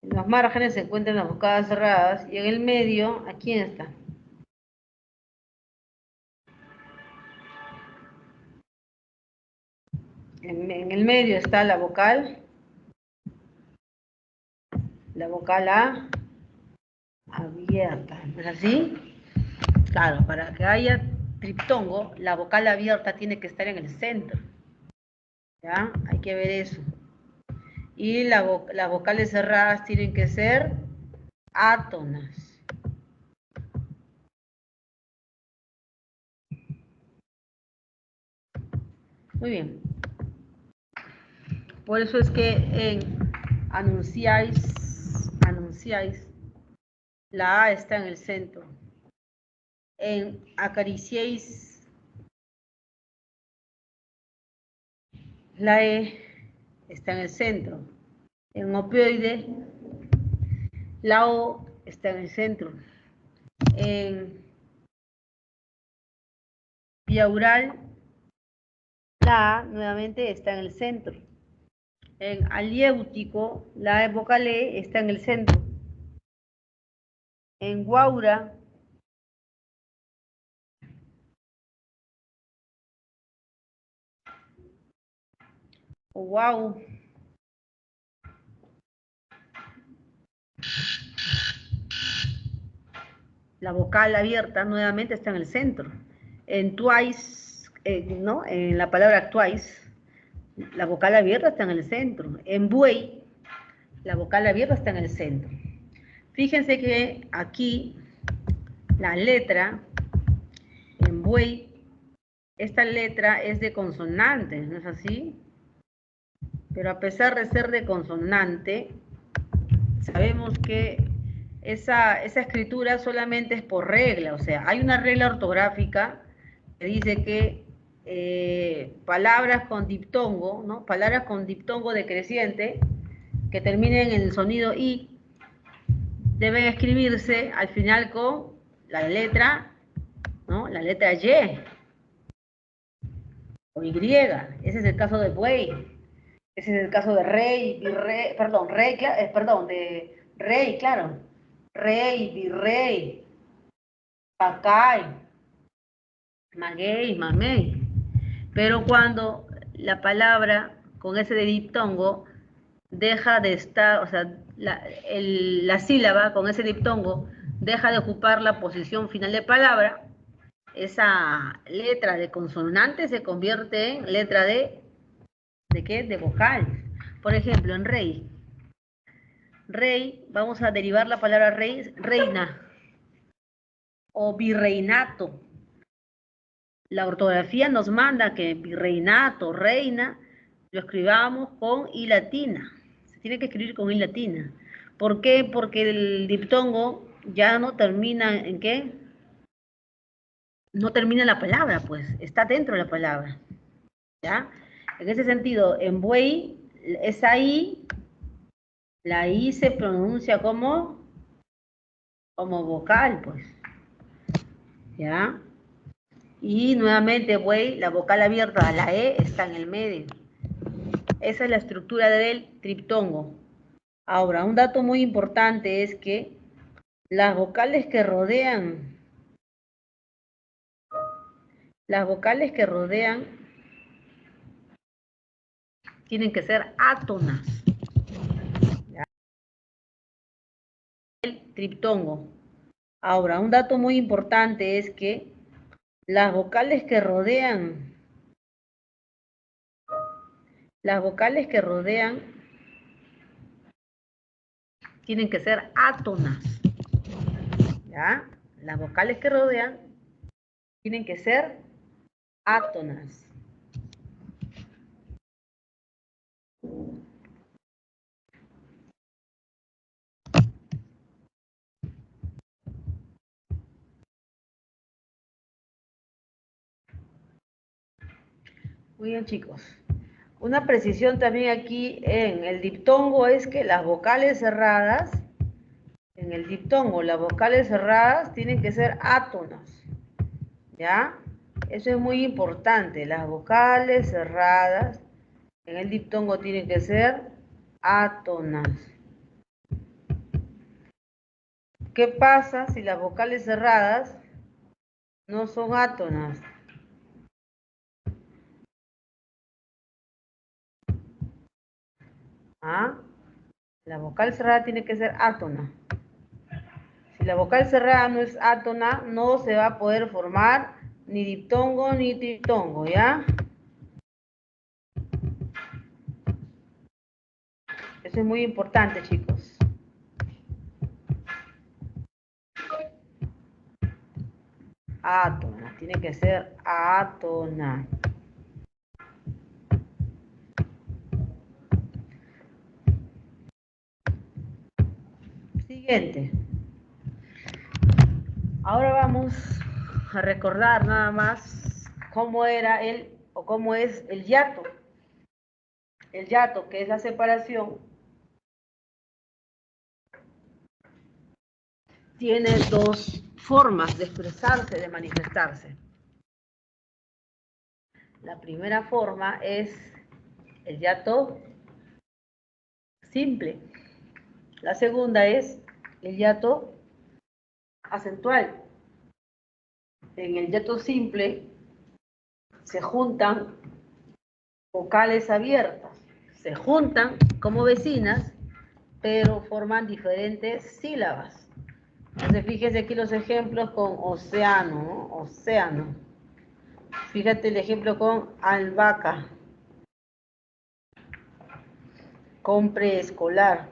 En los márgenes se encuentran las vocales cerradas y en el medio, ¿a quién está? En el medio está la vocal A abierta, ¿no es así? Claro, para que haya triptongo, la vocal abierta tiene que estar en el centro. ¿Ya? Hay que ver eso. Y las vocales cerradas tienen que ser átonas. Muy bien. Por eso es que en anunciáis, la A está en el centro. En acariciéis, la E está en el centro. En opioide, la O está en el centro. En vía oral, la A nuevamente está en el centro. En aliéutico, la vocal E está en el centro. En guaura, o guau, la vocal abierta nuevamente está en el centro. En twice, ¿no? En la palabra twice, la vocal abierta está en el centro. En buey, la vocal abierta está en el centro. Fíjense que aquí la letra, en buey, esta letra es de consonante, ¿no es así? Pero a pesar de ser de consonante, sabemos que esa escritura solamente es por regla, o sea, hay una regla ortográfica que dice que palabras con diptongo, ¿no? Palabras con diptongo decreciente que terminen en el sonido I deben escribirse al final con la letra, ¿no? La letra Y o Y. Ese es el caso de buey. Ese es el caso de rey, virrey, perdón, rey, perdón, de rey, claro. Rey, virrey, pacay, maguey, mamey. Pero cuando la palabra con ese de diptongo deja de estar, o sea, la sílaba con ese diptongo deja de ocupar la posición final de palabra, esa letra de consonante se convierte en letra ¿de qué? De vocal. Por ejemplo, en rey. Rey, vamos a derivar la palabra rey, reina o virreinato. La ortografía nos manda que virreinato, reina, lo escribamos con I latina. Se tiene que escribir con I latina. ¿Por qué? Porque el diptongo ya no termina en qué? No termina la palabra, pues, está dentro de la palabra. ¿Ya? En ese sentido, en buey, esa I, la I se pronuncia como como vocal, pues. ¿Ya? Y nuevamente, güey, la vocal abierta, la E, está en el medio. Esa es la estructura del triptongo. Ahora, un dato muy importante es que las vocales que rodean tienen que ser átonas. ¿Ya? El triptongo. Ahora, un dato muy importante es que las vocales que rodean tienen que ser átonas. ¿Ya? Las vocales que rodean tienen que ser átonas. Muy bien, chicos. Una precisión también aquí en el diptongo es que las vocales cerradas, en el diptongo, las vocales cerradas tienen que ser átonas. ¿Ya? Eso es muy importante. Las vocales cerradas en el diptongo tienen que ser átonas. ¿Qué pasa si las vocales cerradas no son átonas? ¿Ah? La vocal cerrada tiene que ser átona. Si la vocal cerrada no es átona, no se va a poder formar ni diptongo ni triptongo, ¿ya? Eso es muy importante, chicos. Átona, tiene que ser átona. Siguiente. Ahora vamos a recordar nada más cómo era o cómo es el hiato. El hiato, que es la separación, tiene dos formas de expresarse, de manifestarse. La primera forma es el hiato simple. La segunda es el hiato acentual. En el hiato simple se juntan vocales abiertas. Se juntan como vecinas, pero forman diferentes sílabas. Entonces, fíjese aquí los ejemplos con océano, ¿no? Océano. Fíjate el ejemplo con albahaca, con preescolar.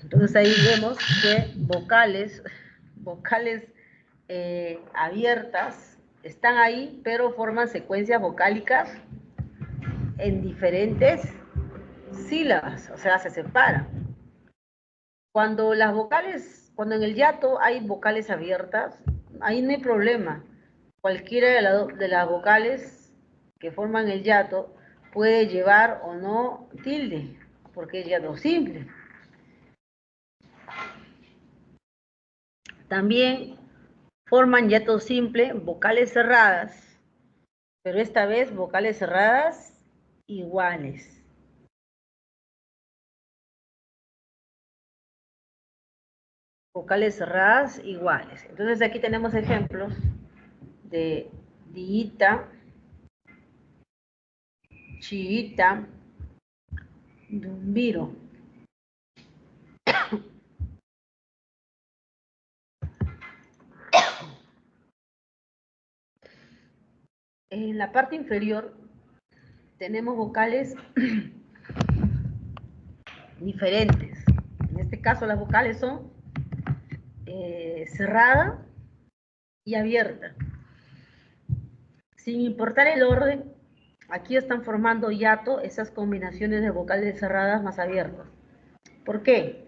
Entonces ahí vemos que vocales abiertas están ahí, pero forman secuencias vocálicas en diferentes sílabas, o sea, se separan. Cuando en el hiato hay vocales abiertas, ahí no hay problema. Cualquiera de las vocales que forman el hiato puede llevar o no tilde, porque es hiato simple. También forman hiato simple vocales cerradas, pero esta vez vocales cerradas iguales. Vocales cerradas iguales. Entonces aquí tenemos ejemplos de diita, chiita, dumbiro. En la parte inferior tenemos vocales diferentes. En este caso las vocales son cerrada y abierta. Sin importar el orden, aquí están formando hiato esas combinaciones de vocales cerradas más abiertas. ¿Por qué?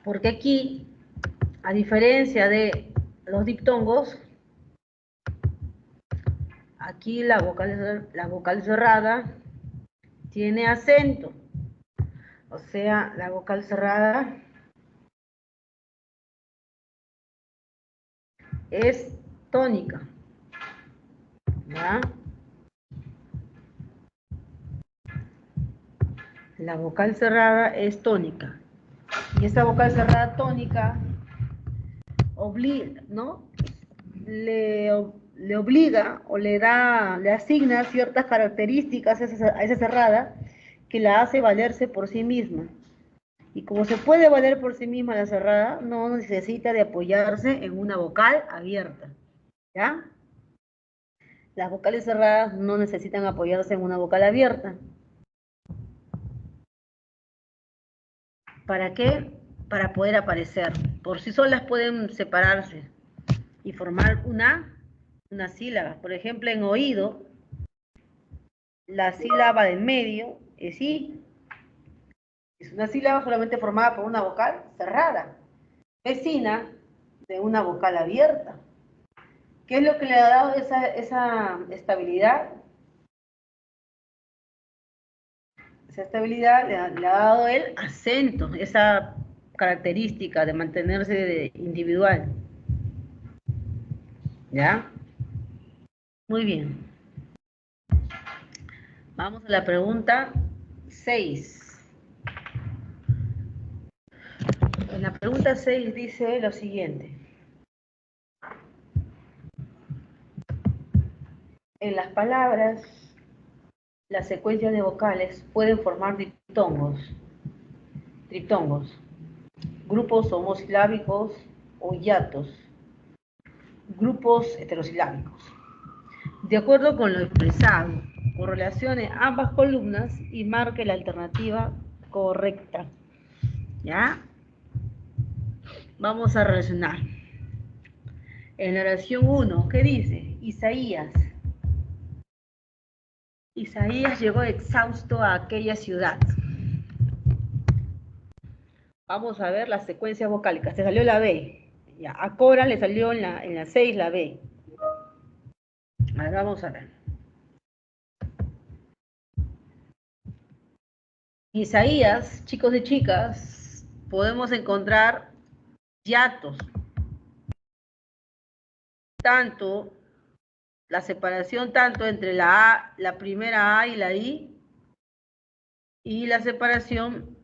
Porque aquí, a diferencia de los diptongos, aquí la vocal cerrada tiene acento. O sea, la vocal cerrada es tónica, ¿ya? La vocal cerrada es tónica. Y esta vocal cerrada tónica obliga, ¿no? Le obliga o le asigna ciertas características a esa cerrada que la hace valerse por sí misma. Y como se puede valer por sí misma la cerrada, no necesita de apoyarse en una vocal abierta, ¿ya? Las vocales cerradas no necesitan apoyarse en una vocal abierta. ¿Para qué? Para poder aparecer. Por sí solas pueden separarse y formar una sílaba. Por ejemplo, en oído, la sílaba del medio es I. Es una sílaba solamente formada por una vocal cerrada. Vecina, de una vocal abierta. ¿Qué es lo que le ha dado esa estabilidad? Esa estabilidad le ha dado el acento, esa característica de mantenerse individual. ¿Ya? Muy bien. Vamos a la pregunta 6. En la pregunta 6 dice lo siguiente. En las palabras, las secuencias de vocales pueden formar triptongos, grupos homosilábicos o hiatos, grupos heterosilábicos. De acuerdo con lo expresado, correlacione ambas columnas y marque la alternativa correcta. ¿Ya? Vamos a relacionar. En la oración 1, ¿qué dice? Isaías llegó exhausto a aquella ciudad. Vamos a ver la secuencia vocálica. Se salió la B. Ya, a Cora le salió en la 6 la B. Ahora vamos a ver. Isaías, chicos y chicas, podemos encontrar hiatos. Tanto, la separación tanto entre la primera A y la I, y la separación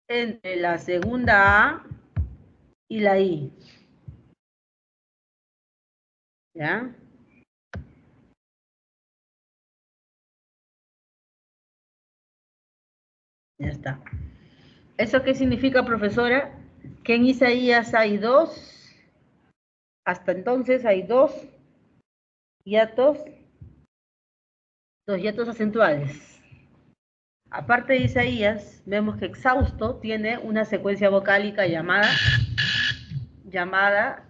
entre la segunda A y la I. ¿Ya? Ya está. ¿Eso qué significa, profesora? Que en Isaías hay hasta entonces hay dos hiatos acentuales. Aparte de Isaías, vemos que exhausto tiene una secuencia vocálica llamada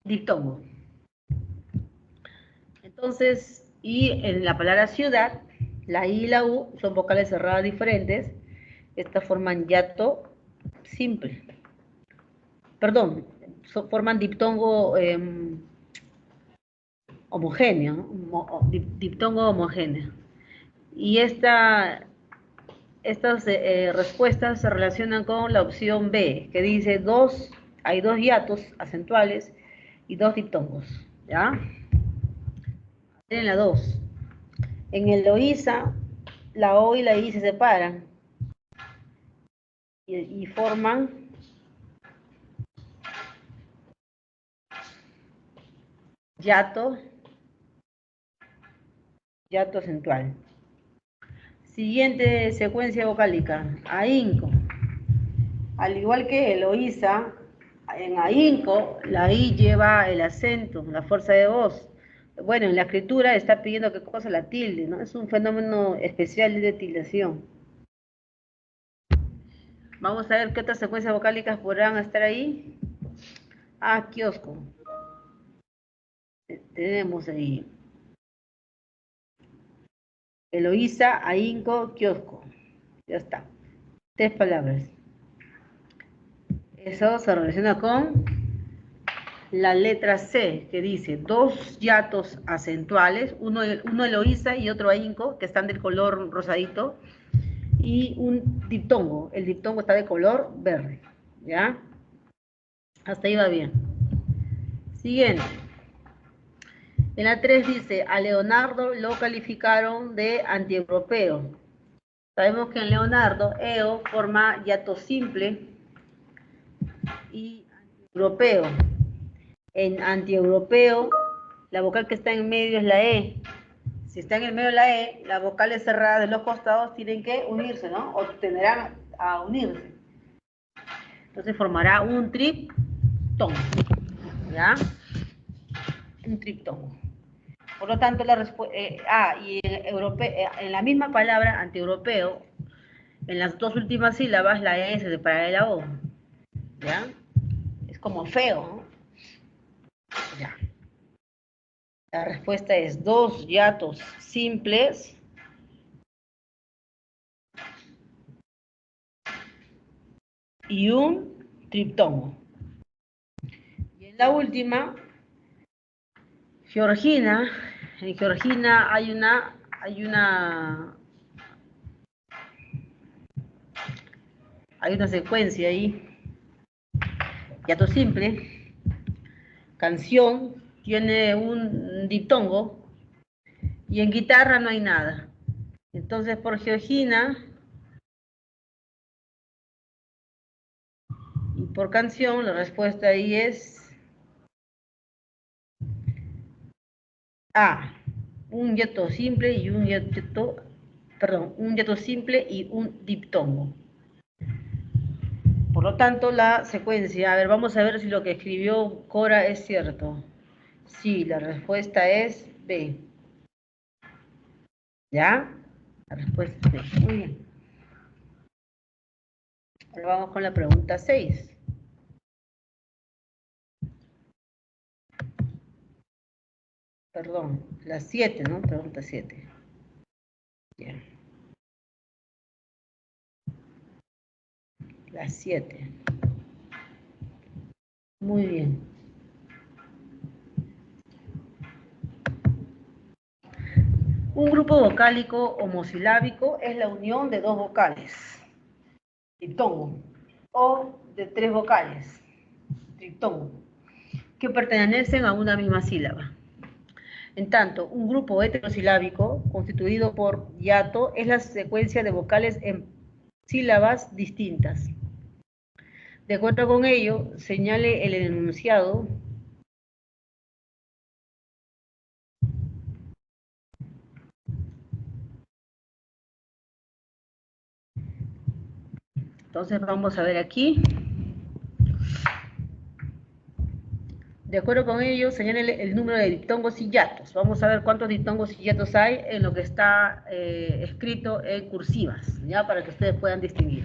diptongo. Entonces, y en la palabra ciudad, la I y la U son vocales cerradas diferentes. Estas forman hiato simple. Perdón, forman diptongo homogéneo, ¿no? Diptongo homogéneo. Y estas respuestas se relacionan con la opción B, que dice hay dos hiatos acentuales y dos diptongos, ¿ya? En la 2. En el Loíza, la O y la I se separan y forman hiato acentual. Siguiente secuencia vocálica, ahínco. Al igual que Eloísa, en ahínco, la I lleva el acento, la fuerza de voz. Bueno, en la escritura está pidiendo qué cosa la tilde, ¿no? Es un fenómeno especial de tildación. Vamos a ver qué otras secuencias vocálicas podrán estar ahí. Ah, kiosco. Tenemos ahí Eloísa, ahínco, kiosco. Ya está. 3 palabras. Eso se relaciona con la letra C, que dice dos hiatos acentuales, uno Eloísa y otro ahínco, que están del color rosadito, y un diptongo. El diptongo está de color verde, ¿ya? Hasta ahí va bien. Siguiente. En la 3 dice, a Leonardo lo calificaron de antieuropeo. Sabemos que en Leonardo, EO forma hiato simple y antieuropeo. En antieuropeo, la vocal que está en medio es la E. Si está en el medio de la E, las vocales cerradas de los costados tienen que unirse, ¿no? O tenderán a unirse. Entonces formará un triptongo, ¿ya? Un triptongo. Por lo tanto, la respuesta... y en la misma palabra, antieuropeo, en las dos últimas sílabas, la E se separa de la O, ¿ya? Es como feo, ¿no? Ya. La respuesta es 2 hiatos simples y un triptongo. Y en la última, Georgina, en Georgina hay una secuencia ahí, hiato simple, canción, tiene un diptongo, y en guitarra no hay nada. Entonces, por Georgina y por canción, la respuesta ahí es A, un hiato simple y un hiato simple y un diptongo. Por lo tanto, la secuencia, a ver, vamos a ver si lo que escribió Cora es cierto. Sí, la respuesta es B. ¿Ya? La respuesta es B. Muy bien. Ahora vamos con la pregunta 6. Perdón, la 7, ¿no? Pregunta 7. Ya. La 7. Muy bien. Un grupo vocálico homosilábico es la unión de dos vocales, diptongo, o de tres vocales, triptongo, que pertenecen a una misma sílaba. En tanto, un grupo heterosilábico, constituido por hiato, es la secuencia de vocales en sílabas distintas. De acuerdo con ello, señale el enunciado Entonces vamos a ver aquí. De acuerdo con ello, señale el número de diptongos y hiatos. Vamos a ver cuántos diptongos y hiatos hay en lo que está escrito en cursivas, ya para que ustedes puedan distinguir.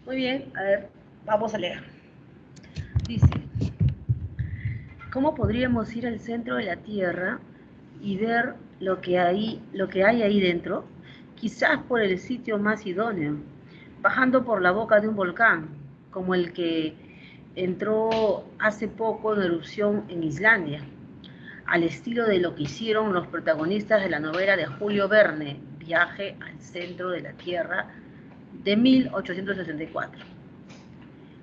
Muy bien, a ver, vamos a leer. Dice, ¿cómo podríamos ir al centro de la Tierra y ver lo que hay ahí dentro? Quizás por el sitio más idóneo, bajando por la boca de un volcán, como el que entró hace poco en erupción en Islandia, al estilo de lo que hicieron los protagonistas de la novela de Julio Verne, Viaje al centro de la Tierra, de 1864.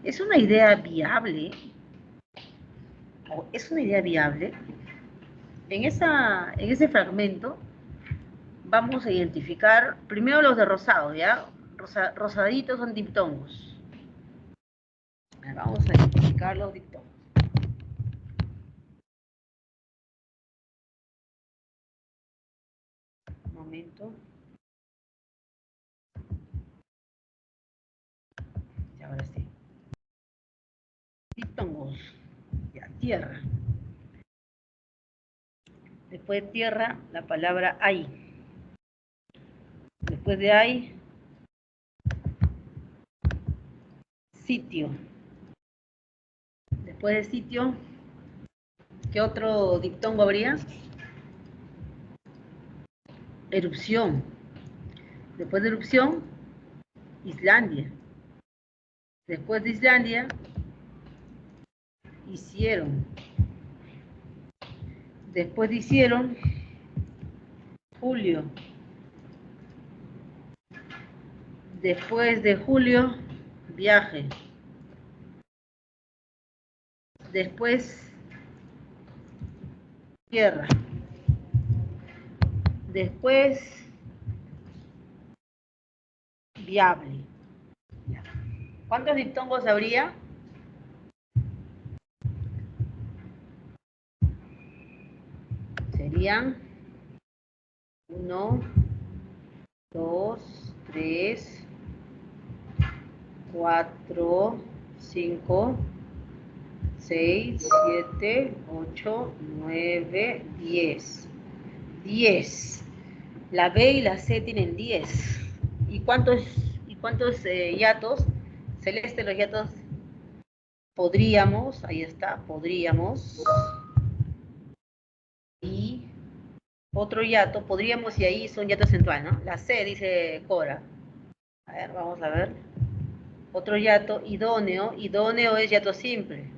¿Es una idea viable? ¿Es una idea viable? En ese fragmento vamos a identificar primero los de rosado, ¿ya? Rosaditos son diptongos. Vamos a identificar los diptongos. Un momento. Y ahora sí. Diptongos. Ya, tierra. Después de tierra, la palabra hay. Después de hay, sitio. Después de sitio, ¿qué otro diptongo habría? Erupción. Después de erupción, Islandia. Después de Islandia, hicieron. Después de hicieron, julio. Después de julio, viaje. Después, tierra. Después, viable. ¿Cuántos diptongos habría? Serían 1, 2, 3, 4, 5, 6, 7, 8, 9, 10. 10. La B y la C tienen 10. ¿Y cuántos hiatos? Celeste, los hiatos podríamos, ahí está, podríamos. Y otro hiato, podríamos, y ahí son hiato acentual, ¿no? La C, dice Cora. A ver, vamos a ver. Otro hiato, idóneo. Idóneo es hiato simple.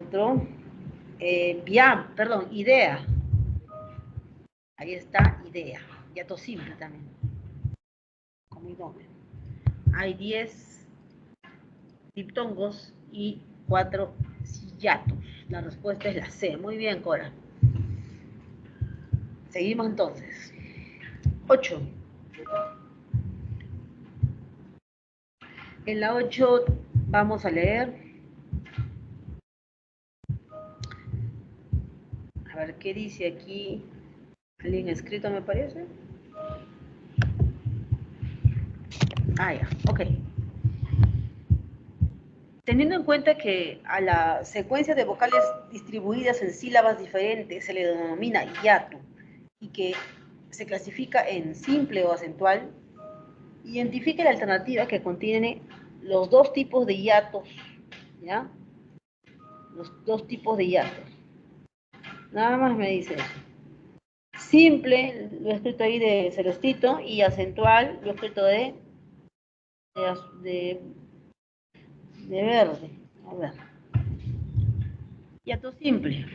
Otro, idea. Ahí está, idea. Hiato simple también. Como idóneo. Hay 10 diptongos y 4 hiatos. La respuesta es la C. Muy bien, Cora. Seguimos entonces. 8. En la 8 vamos a leer. A ver qué dice aquí. ¿Alguien escrito me parece? Ah, ya, ok. Teniendo en cuenta que a la secuencia de vocales distribuidas en sílabas diferentes se le denomina hiato y que se clasifica en simple o acentual, identifique la alternativa que contiene los dos tipos de hiatos, ¿ya? Los dos tipos de hiatos. Nada más me dice eso. Simple, lo he escrito ahí de Celestito, y acentual, lo he escrito de verde. A ver. Hiato simple.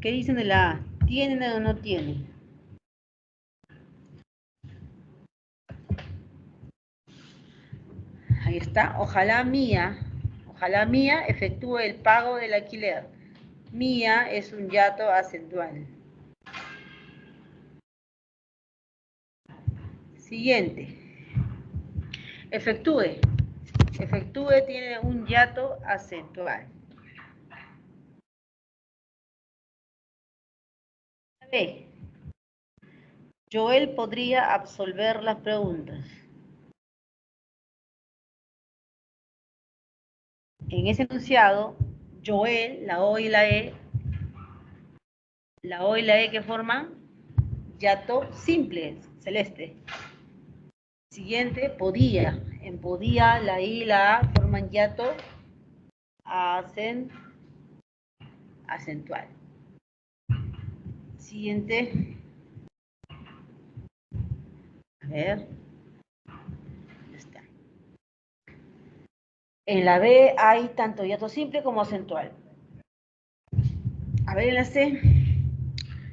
¿Qué dicen de la A? ¿Tienen o no tienen? Ahí está. Ojalá mía efectúe el pago del alquiler. Mía es un hiato acentual. Siguiente. Efectúe. Efectúe tiene un hiato acentual. B. Joel podría absolver las preguntas. En ese enunciado, Joel, la O y la E, que forman hiato simple, Celeste. Siguiente, podía. En podía, la I y la A forman hiato acentual. Siguiente. A ver. Está. En la B hay tanto hiato simple como acentual. A ver, en la C.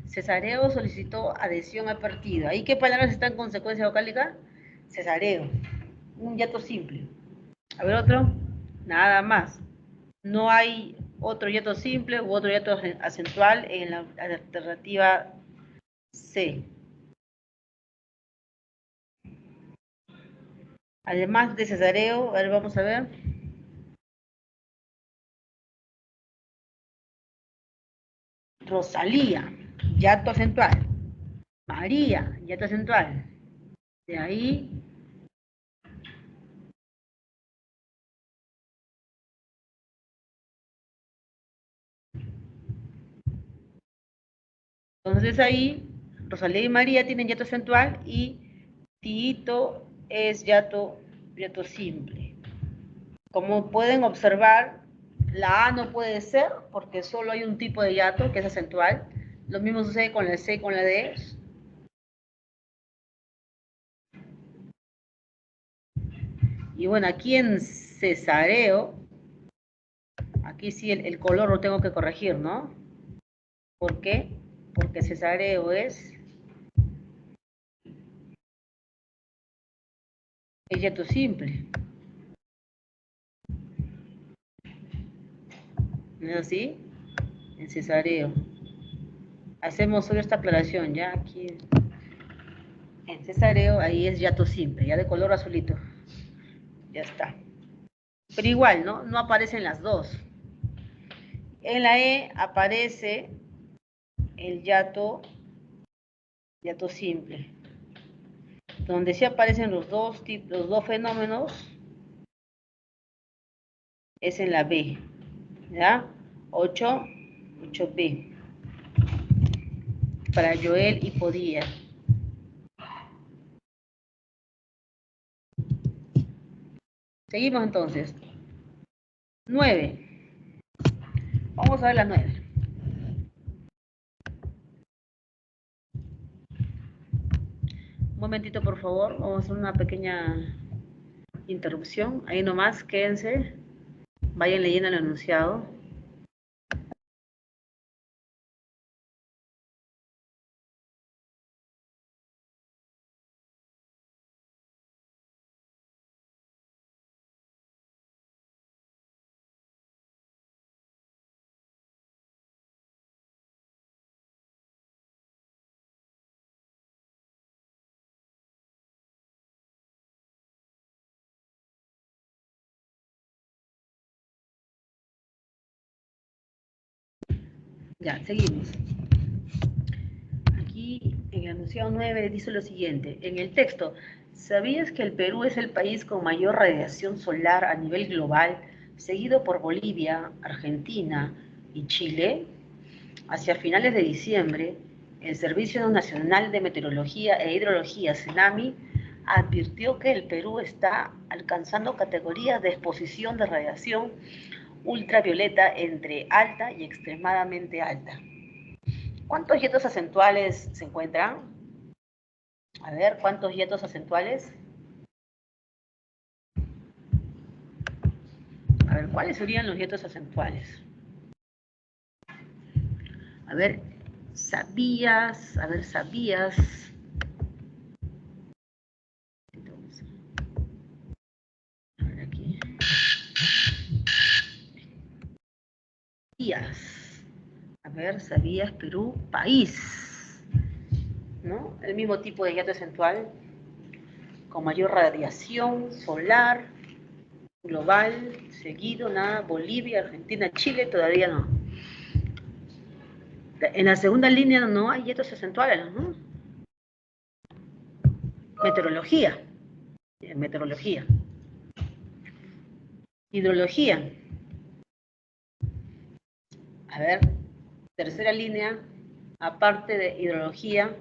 Cesareo solicitó adhesión al partido. ¿Ahí qué palabras están en consecuencia vocálica? Cesareo. Un hiato simple. A ver, otro. Nada más. No hay otro hiato simple u otro hiato acentual en la alternativa C. Además de cesareo, a ver, vamos a ver. Rosalía, hiato acentual. María, hiato acentual. De ahí, entonces ahí, Rosalía y María tienen yato acentual y Tito es yato simple. Como pueden observar, la A no puede ser porque solo hay un tipo de yato que es acentual. Lo mismo sucede con la C y con la D. Y bueno, aquí en cesareo, aquí sí el color lo tengo que corregir, ¿no? ¿Por qué? Porque cesareo es yato simple. ¿No es así? En cesareo. Hacemos solo esta aclaración, ¿ya? Aquí en cesareo, ahí es yato simple, ya de color azulito. Ya está. Pero igual, ¿no? No aparecen las dos. En la E aparece el yato simple. Donde sí aparecen los dos fenómenos es en la B, ¿ya? 8B. Para Joel y Podía. Seguimos entonces. 9. Vamos a ver la 9. Un momentito, por favor. Vamos a hacer una pequeña interrupción. Ahí nomás, quédense. Vayan leyendo el enunciado. Ya, seguimos. Aquí en el enunciado 9 dice lo siguiente. En el texto, ¿sabías que el Perú es el país con mayor radiación solar a nivel global, seguido por Bolivia, Argentina y Chile? Hacia finales de diciembre, el Servicio Nacional de Meteorología e Hidrología, SENAMI, advirtió que el Perú está alcanzando categorías de exposición de radiación ultravioleta entre alta y extremadamente alta. ¿Cuántos yetos acentuales se encuentran? A ver, ¿cuántos yetos acentuales? A ver, ¿cuáles serían los yetos acentuales? A ver, ¿sabías? A ver, ¿sabías? A ver, aquí. ¿Sabías? A ver, ¿sabías? Perú, país. ¿No? El mismo tipo de yato acentual, con mayor radiación solar, global, seguido, nada, Bolivia, Argentina, Chile, todavía no. En la segunda línea no hay yetos acentuales, ¿no? Meteorología. Meteorología. Hidrología. A ver, tercera línea, aparte de hidrología,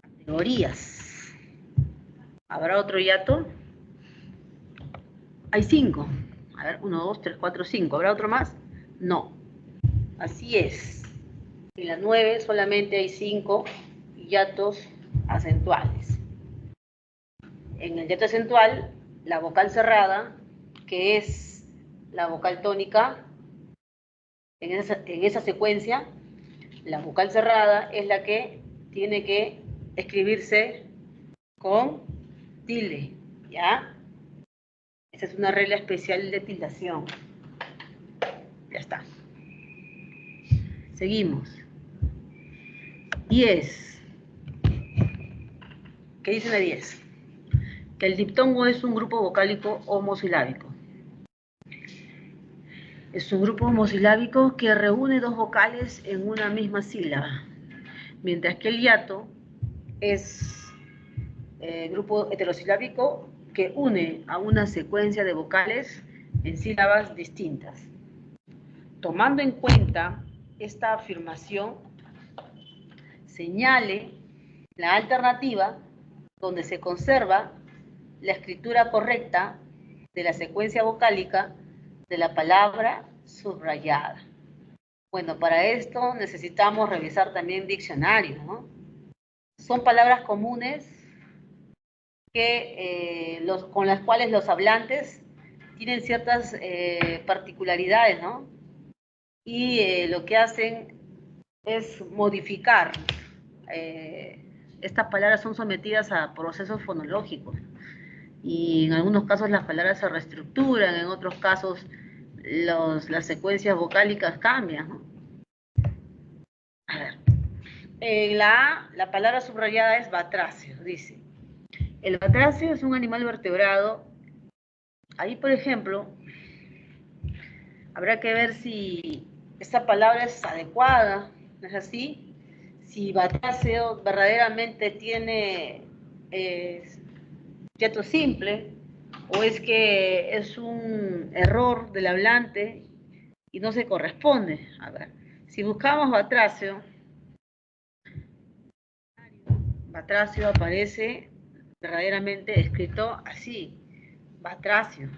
categorías. ¿Habrá otro hiato? Hay 5. A ver, 1, 2, 3, 4, 5. ¿Habrá otro más? No. Así es. En la 9 solamente hay 5 hiatos acentuales. En el hiato acentual, la vocal cerrada, que es la vocal tónica, en esa secuencia, la vocal cerrada es la que tiene que escribirse con tilde, ¿ya? Esa es una regla especial de tildación. Ya está. Seguimos. 10. ¿Qué dice la 10? Que el diptongo es un grupo vocálico homosilábico. Es un grupo homosilábico que reúne dos vocales en una misma sílaba, mientras que el hiato es grupo heterosilábico que une a una secuencia de vocales en sílabas distintas. Tomando en cuenta esta afirmación, señale la alternativa donde se conserva la escritura correcta de la secuencia vocálica de la palabra subrayada. Bueno, para esto necesitamos revisar también diccionarios, ¿no? Son palabras comunes que, con las cuales los hablantes tienen ciertas particularidades, ¿no? Y lo que hacen es modificar. Estas palabras son sometidas a procesos fonológicos y en algunos casos las palabras se reestructuran, en otros casos las secuencias vocálicas cambian, ¿no? A ver, en la palabra subrayada es batracio, dice. El batracio es un animal vertebrado. Ahí, por ejemplo, habrá que ver si esta palabra es adecuada, ¿no es así? Si batracio verdaderamente tiene hiato simple, o es que es un error del hablante y no se corresponde. A ver, si buscamos batracio aparece verdaderamente escrito así, batracio.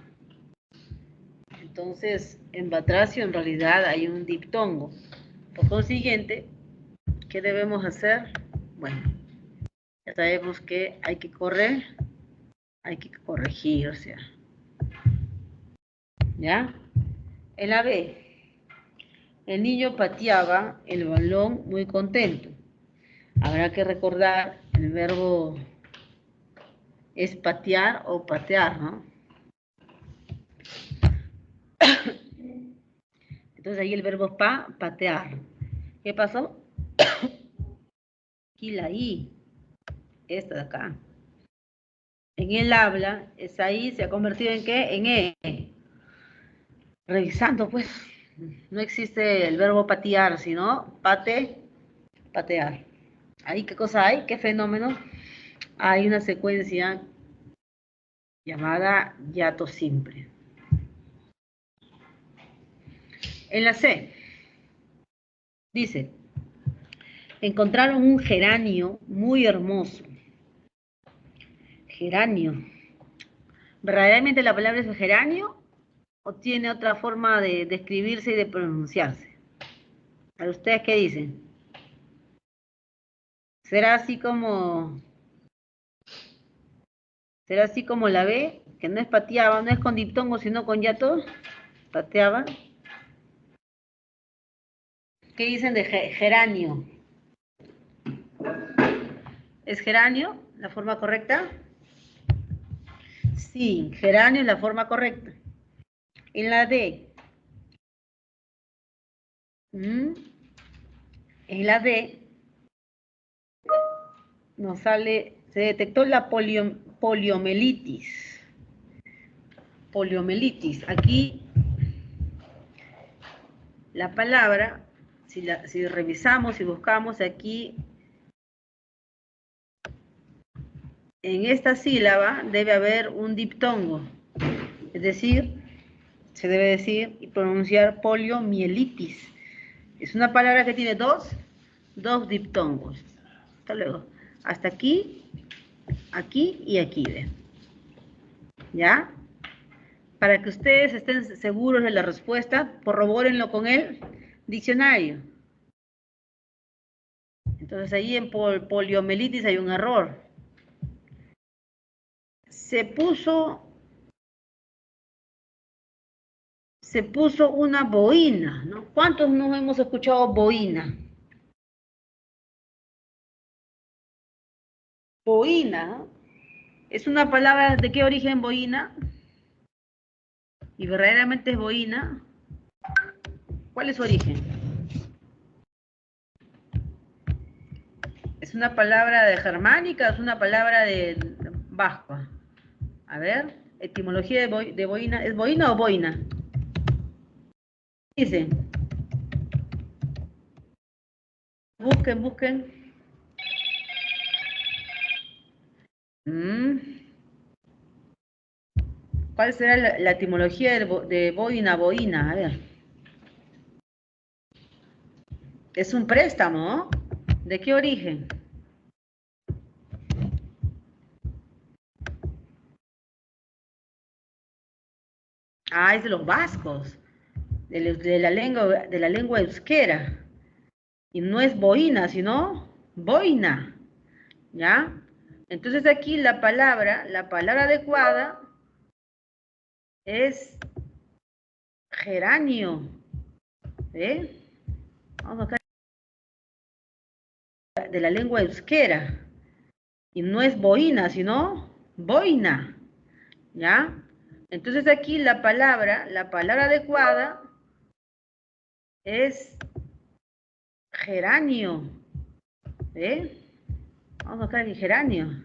Entonces, en batracio en realidad hay un diptongo. Por consiguiente, ¿qué debemos hacer? Bueno, ya sabemos que hay que corregir, o sea. ¿Ya? En la B, el niño pateaba el balón muy contento. Habrá que recordar el verbo es patear o patear, ¿no? Entonces ahí el verbo es patear. ¿Qué pasó? Aquí la I, esta de acá. En el habla, esa I se ha convertido en ¿qué? En E. Revisando, pues, no existe el verbo patear, sino patear. ¿Ahí qué cosa hay? ¿Qué fenómeno? Hay una secuencia llamada hiato simple. En la C, dice, encontraron un geranio muy hermoso. Geranio. ¿Verdaderamente la palabra es geranio o tiene otra forma de escribirse y de pronunciarse? ¿Para ustedes qué dicen? ¿Será así como la B, que no es pateaba, no es con diptongo, sino con hiato? Pateaba. ¿Qué dicen de geranio? ¿Es geranio la forma correcta? Sí, geranio es la forma correcta. En la D. En la D nos sale, se detectó la poliomielitis. Poliomielitis. Aquí la palabra, si revisamos y buscamos aquí, en esta sílaba debe haber un diptongo. Es decir, se debe decir y pronunciar poliomielitis. Es una palabra que tiene dos diptongos. Hasta luego. Hasta aquí, aquí y aquí, ¿ven? ¿Ya? Para que ustedes estén seguros de la respuesta, corrobórenlo con el diccionario. Entonces ahí en poliomielitis hay un error. Se puso una boina, ¿no? ¿Cuántos nos hemos escuchado boina? Boina, ¿no? ¿Es una palabra de qué origen boina? ¿Y verdaderamente es boina? ¿Cuál es su origen? ¿Es una palabra de germánica? ¿Es una palabra de vasco? A ver, etimología de boina. ¿Es boina o boina? Dicen. Busquen. ¿Cuál será la etimología de boina, boina? A ver. Es un préstamo, ¿no? ¿De qué origen? Ah, es de los vascos, de la lengua euskera. Y no es boina, sino boina, ¿ya? Entonces aquí la palabra adecuada es geranio, ¿eh? Vamos acá, de la lengua euskera. Y no es boina, sino boina, ¿ya? Entonces aquí la palabra adecuada es geranio, ¿eh? Vamos a buscar aquí geranio.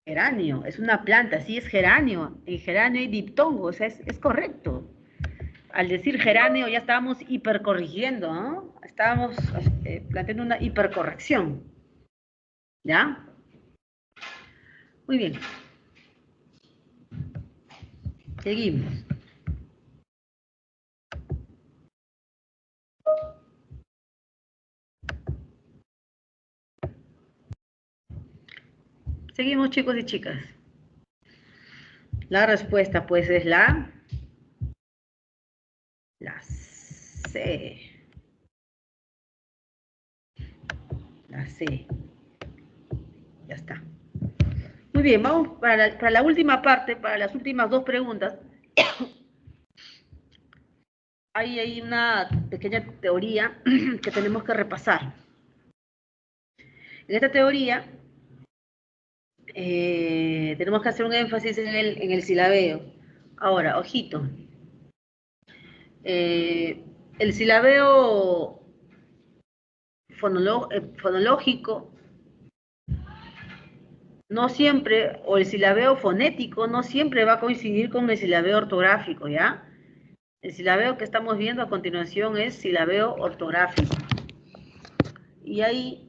Geranio, es una planta, sí es geranio. En geranio hay diptongo, o sea, es correcto. Al decir geranio ya estábamos hipercorrigiendo, ¿no? Estábamos planteando una hipercorrección. ¿Ya? Muy bien. Seguimos. Seguimos, chicos y chicas. La respuesta, pues, es la C. La C. Ya está. Muy bien, vamos para la última parte, para las últimas dos preguntas. Hay una pequeña teoría que tenemos que repasar. En esta teoría tenemos que hacer un énfasis en el silabeo. Ahora, ojito. El silabeo fonológico no siempre, o el silabeo fonético no siempre va a coincidir con el silabeo ortográfico, ¿ya? El silabeo que estamos viendo a continuación es silabeo ortográfico. Y ahí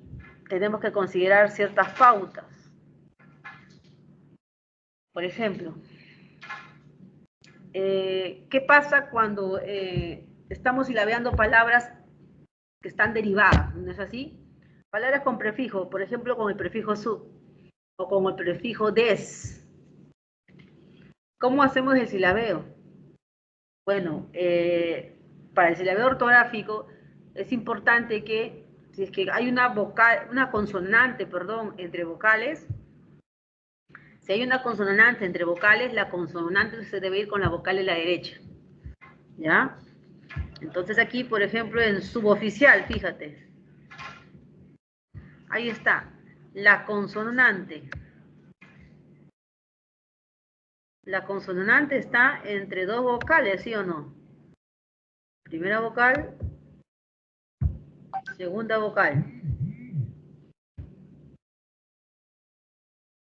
tenemos que considerar ciertas pautas. Por ejemplo, ¿qué pasa cuando estamos silabeando palabras que están derivadas? ¿No es así? Palabras con prefijo, por ejemplo, con el prefijo su o con el prefijo des. ¿Cómo hacemos el silabeo? Bueno, para el silabeo ortográfico es importante que si es que hay una consonante, entre vocales, si hay una consonante entre vocales, la consonante se debe ir con la vocal de la derecha. ¿Ya? Entonces aquí, por ejemplo, en suboficial, fíjate. Ahí está. La consonante. La consonante está entre dos vocales, ¿sí o no? Primera vocal, segunda vocal.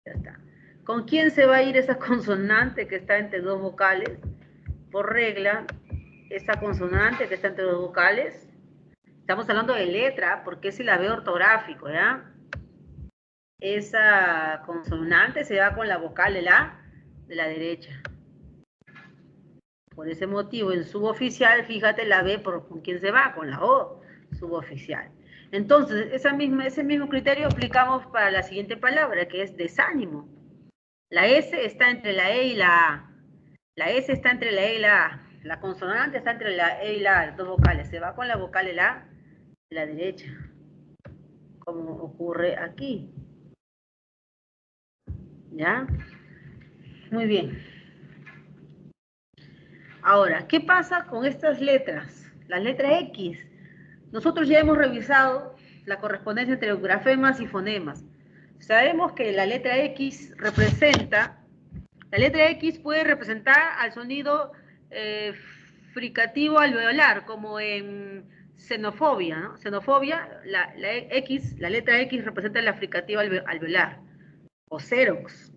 Ya está. ¿Con quién se va a ir esa consonante que está entre dos vocales? Por regla, esa consonante que está entre dos vocales, estamos hablando de letra, porque es silabeo ortográfico, ¿ya? Esa consonante se va con la vocal de la derecha. Por ese motivo, en suboficial, fíjate, la B con quién se va, con la O, suboficial. Entonces, ese mismo criterio aplicamos para la siguiente palabra, que es desánimo. La S está entre la E y la A. La S está entre la E y la A. La consonante está entre la E y la A, dos vocales. Se va con la vocal de la derecha, como ocurre aquí. ¿Ya? Muy bien. Ahora, ¿qué pasa con estas letras? La letra X. Nosotros ya hemos revisado la correspondencia entre grafemas y fonemas. Sabemos que la letra X puede representar al sonido fricativo alveolar, como en xenofobia, ¿no? Xenofobia, la letra X representa la fricativa alveolar, o xerox.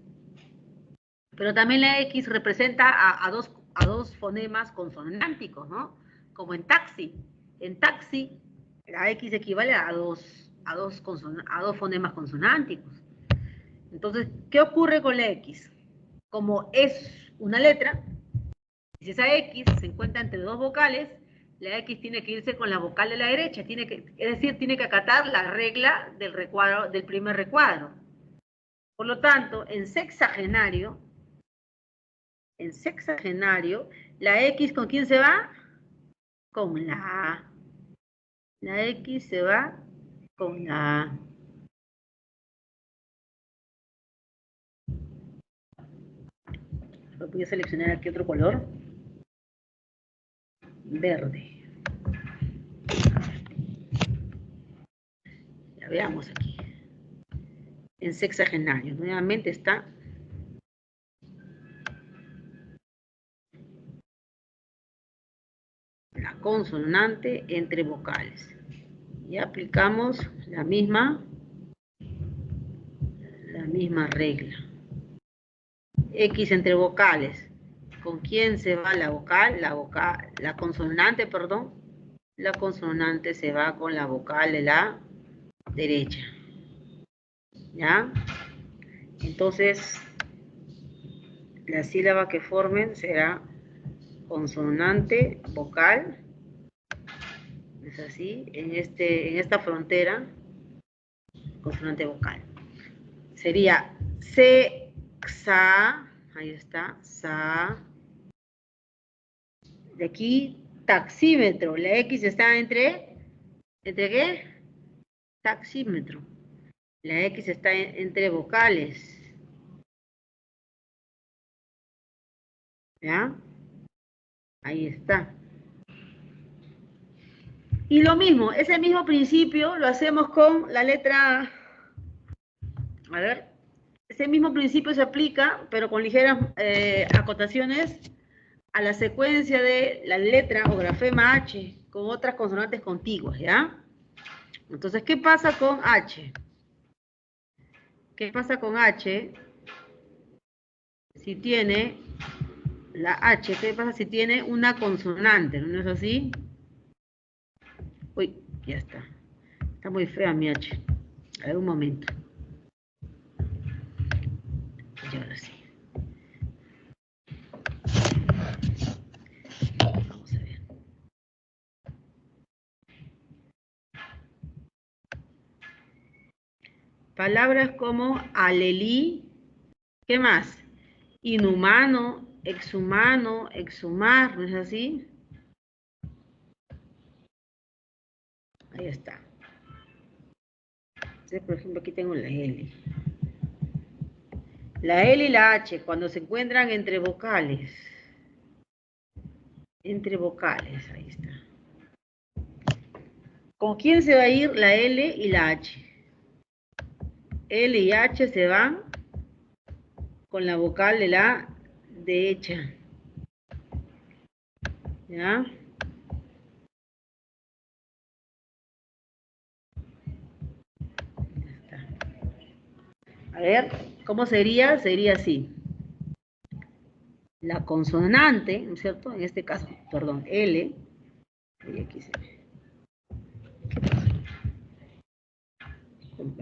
Pero también la X representa a dos fonemas consonánticos, ¿no? Como en taxi. En taxi, la X equivale a dos a dos fonemas consonánticos. Entonces, ¿qué ocurre con la X? Como es una letra, si esa X se encuentra entre dos vocales, la X tiene que irse con la vocal de la derecha, es decir, tiene que acatar la regla del primer recuadro. Por lo tanto, en sexagenario, la X ¿con quién se va? Con la A. La X se va con la A. Voy a seleccionar aquí otro color. Verde. Ya veamos aquí. En sexagenario. Nuevamente está la consonante entre vocales. Y aplicamos la misma regla. X entre vocales. ¿Con quién se va la vocal? La consonante, perdón. La consonante se va con la vocal de la derecha. ¿Ya? Entonces, la sílaba que formen será consonante, vocal. Es así, en esta frontera, consonante vocal. Sería sa, ahí está, sa. De aquí, taxímetro. La X está ¿entre qué? Taxímetro. La X está entre vocales. ¿Ya? Ahí está. Y lo mismo, ese mismo principio lo hacemos con la letra... A ver, ese mismo principio se aplica, pero con ligeras acotaciones a la secuencia de la letra o grafema H con otras consonantes contiguas, ¿ya? Entonces, ¿qué pasa con H? ¿Qué pasa con H? Si tiene la H, ¿qué pasa si tiene una consonante? ¿No es así? Uy, ya está. Está muy fea mi H. A ver, un momento. Y ahora sí. Vamos a ver. Palabras como alelí, ¿qué más? Inhumano, exhumano, exhumar, ¿no es así? Ahí está. Entonces, por ejemplo, aquí tengo la L. La L y la H, cuando se encuentran entre vocales. Entre vocales, ahí está. ¿Con quién se va a ir la L y la H? L y H se van con la vocal de la derecha. ¿Ya? Ya está. A ver, ¿cómo sería? Sería así. La consonante, ¿no es cierto? En este caso, perdón, L. Y aquí se ve.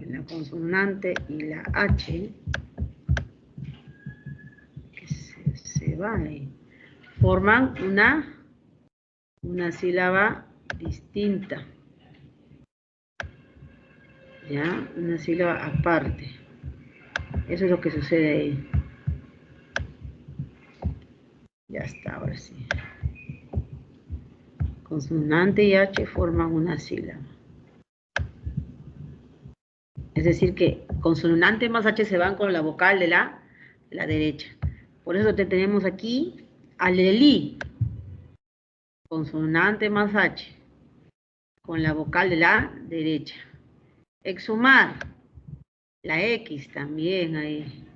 La consonante y la H que se van ahí. Forman una sílaba distinta. ¿Ya? Una sílaba aparte. Eso es lo que sucede ahí. Ya está, ahora sí. Consonante y H forman una sílaba. Es decir que consonante más H se van con la vocal de la derecha. Por eso tenemos aquí alelí. Consonante más H con la vocal de la derecha. Exhumar. La X también ahí.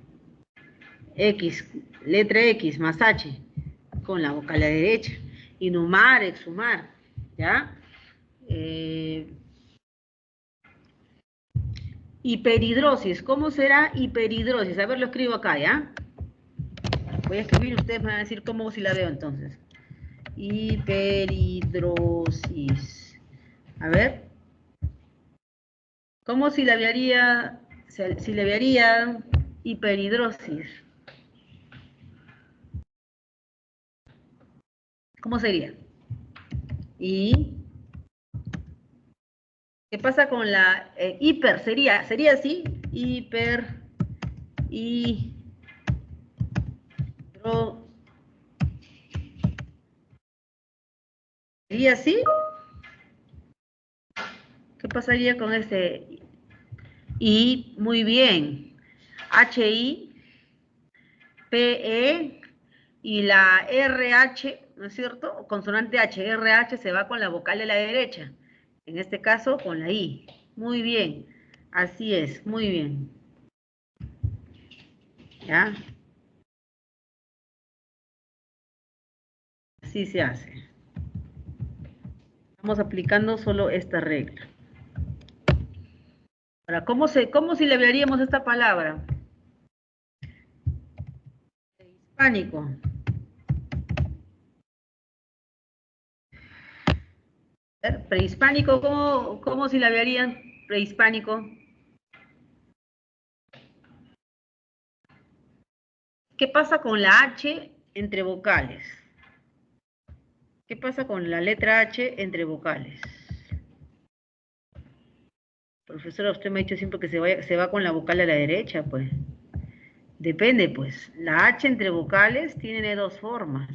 X, letra X más H con la vocal de la derecha. Inhumar, exhumar. ¿Ya? Hiperhidrosis. ¿Cómo será hiperhidrosis? A ver, lo escribo acá, ¿ya? Voy a escribir, ustedes me van a decir cómo si la veo entonces. Hiperhidrosis. A ver. ¿Cómo silabiaría hiperhidrosis? ¿Cómo sería? ¿Y qué pasa con la hiper? ¿Sería así? Hiper, ¿sería así? ¿Qué pasaría con este I? Muy bien. HI, PE y la RH, ¿no es cierto? Consonante H, RH se va con la vocal de la derecha. En este caso, con la I. Muy bien. Así es, muy bien. ¿Ya? Así se hace. Estamos aplicando solo esta regla. Ahora, ¿cómo silabiaríamos esta palabra? Prehispánico. Prehispánico, ¿cómo silabiarían prehispánico? ¿Qué pasa con la H entre vocales? ¿Qué pasa con la letra H entre vocales? Profesora, usted me ha dicho siempre que se va con la vocal a la derecha, pues. Depende, pues. La H entre vocales tiene dos formas.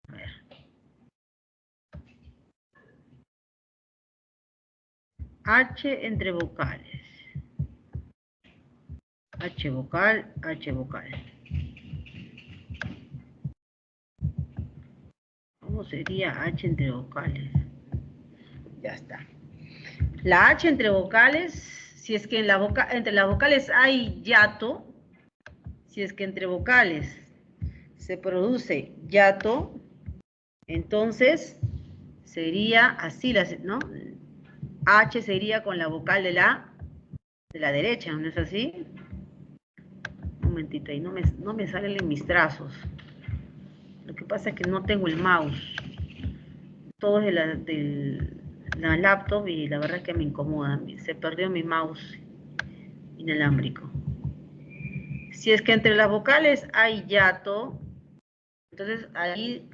A ver. H entre vocales. H vocal, H vocal. ¿Cómo sería H entre vocales? Ya está. La H entre vocales, si es que entre las vocales hay hiato, si es que entre vocales se produce hiato, entonces sería así, ¿no? H sería con la vocal de la derecha, ¿no es así? Un momentito, ahí no me salen en mis trazos. Lo que pasa es que no tengo el mouse. Todo es de la laptop y la verdad es que me incomoda. Se perdió mi mouse inalámbrico. Si es que entre las vocales hay hiato, entonces ahí